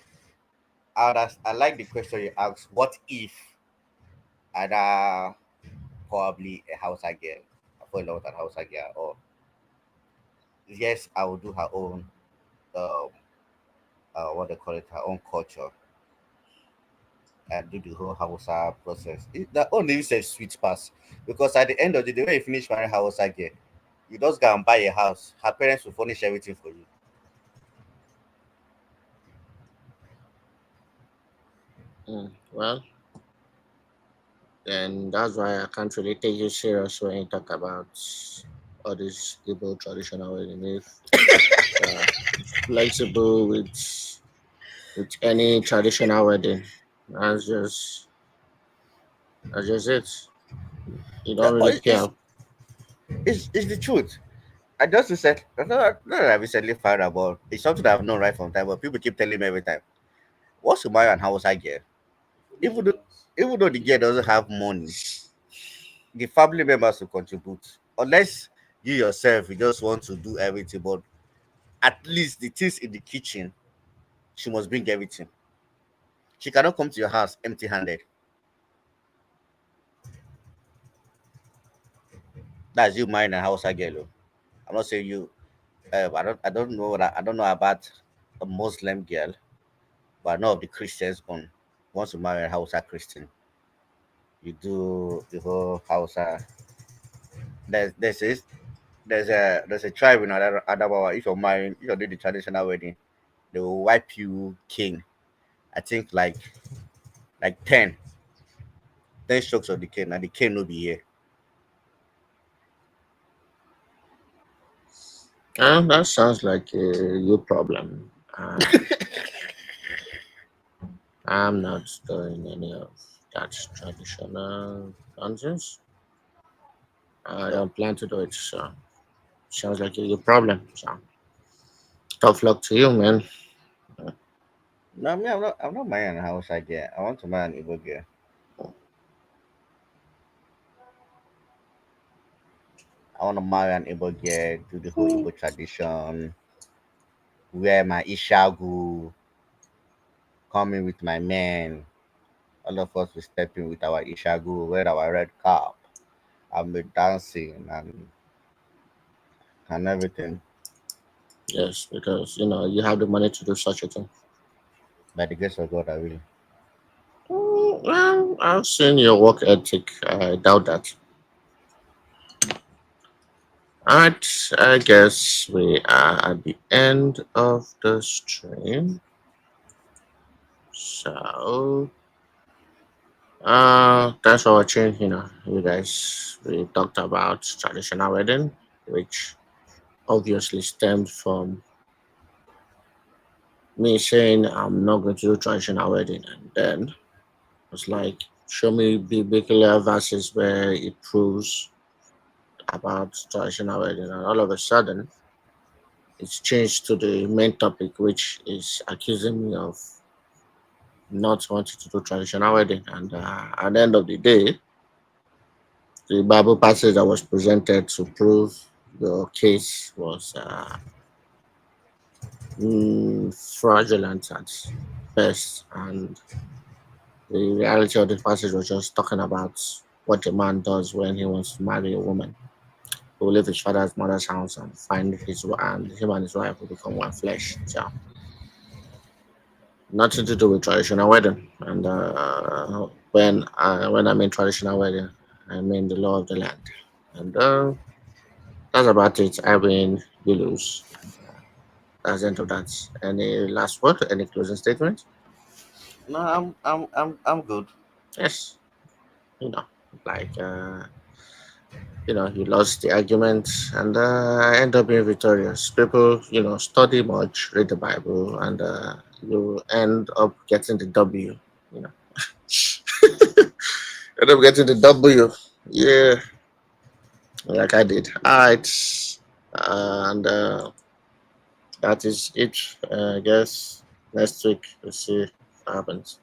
Speaker 2: I like the question you asked. What if Ada probably a Hausa girl? I fall in love with an Hausa girl. Or yes, I will do her own um what they call it, her own culture and do the whole Hausa process. That only is a sweet pass because at the end of the day, when you finish marrying Hausa girl, you just go and buy a house. Her parents will furnish everything for you.
Speaker 1: Well, then that's why I can't really take you serious when you talk about all this Igbo traditional wedding. If flexible with any traditional wedding, that's just that's just it. You
Speaker 2: Yeah,
Speaker 1: don't really
Speaker 2: but
Speaker 1: care.
Speaker 2: it's the truth. I just recently, not that I recently found out, but it's something that I've known right from time. But people keep telling me every time, "What's to marry and how was I get?" Even though, even though the girl doesn't have money, the family members will contribute. Unless you yourself, you just want to do everything, but at least the things in the kitchen, she must bring everything. She cannot come to your house empty-handed. That's you marrying a house girl. Oh. I'm not saying you. I don't know about a Muslim girl, but I know of the Christians on once you marry a Hausa Christian, you do the whole Hausa. There's there's this there's a tribe in Adabawa. If you're marrying, if you're doing the traditional wedding, they will wipe you king. I think like 10 strokes of the cane, and the cane will be here.
Speaker 1: That sounds like your problem. I'm not doing any of that traditional nonsense. I
Speaker 2: No,
Speaker 1: don't plan to do it. So sounds like your problem. So tough luck to you, man.
Speaker 2: no, me, I'm not marrying a Hausa girl. I want to marry an Igbo girl. I want to marry an Igbo girl, do the whole Igbo tradition, wear my ishagu, coming with my men. All of us will step in with our ishagu, wear our red cap, and be dancing and everything.
Speaker 1: Yes, because you have the money to do such a thing.
Speaker 2: By the grace of God, I will.
Speaker 1: Well, I've seen your work ethic. I doubt that. Alright, I guess we are at the end of the stream. So, that's what we're watching. You guys, we talked about traditional wedding, which obviously stemmed from me saying I'm not going to do traditional wedding, and then it's like show me biblical verses where it proves about traditional wedding, and all of a sudden it's changed to the main topic, which is accusing me of not wanting to do traditional wedding. And at the end of the day, the Bible passage that was presented to prove your case was fraudulent at best, and the reality of the passage was just talking about what a man does when he wants to marry a woman. He will leave his father's mother's house and find and him and his wife will become one flesh. So nothing to do with traditional wedding. And when I mean traditional wedding, I mean the law of the land. And that's about it. I mean, you lose. That's the end of that. Any last word? Any closing statement?
Speaker 2: No, I'm good.
Speaker 1: Yes. You know, like you lost the argument and end up being victorious. People, study much, read the Bible, and you end up getting the W. You know, end up getting the W. Yeah, like I did. Alright, and that is it. I guess next week we'll see what happens.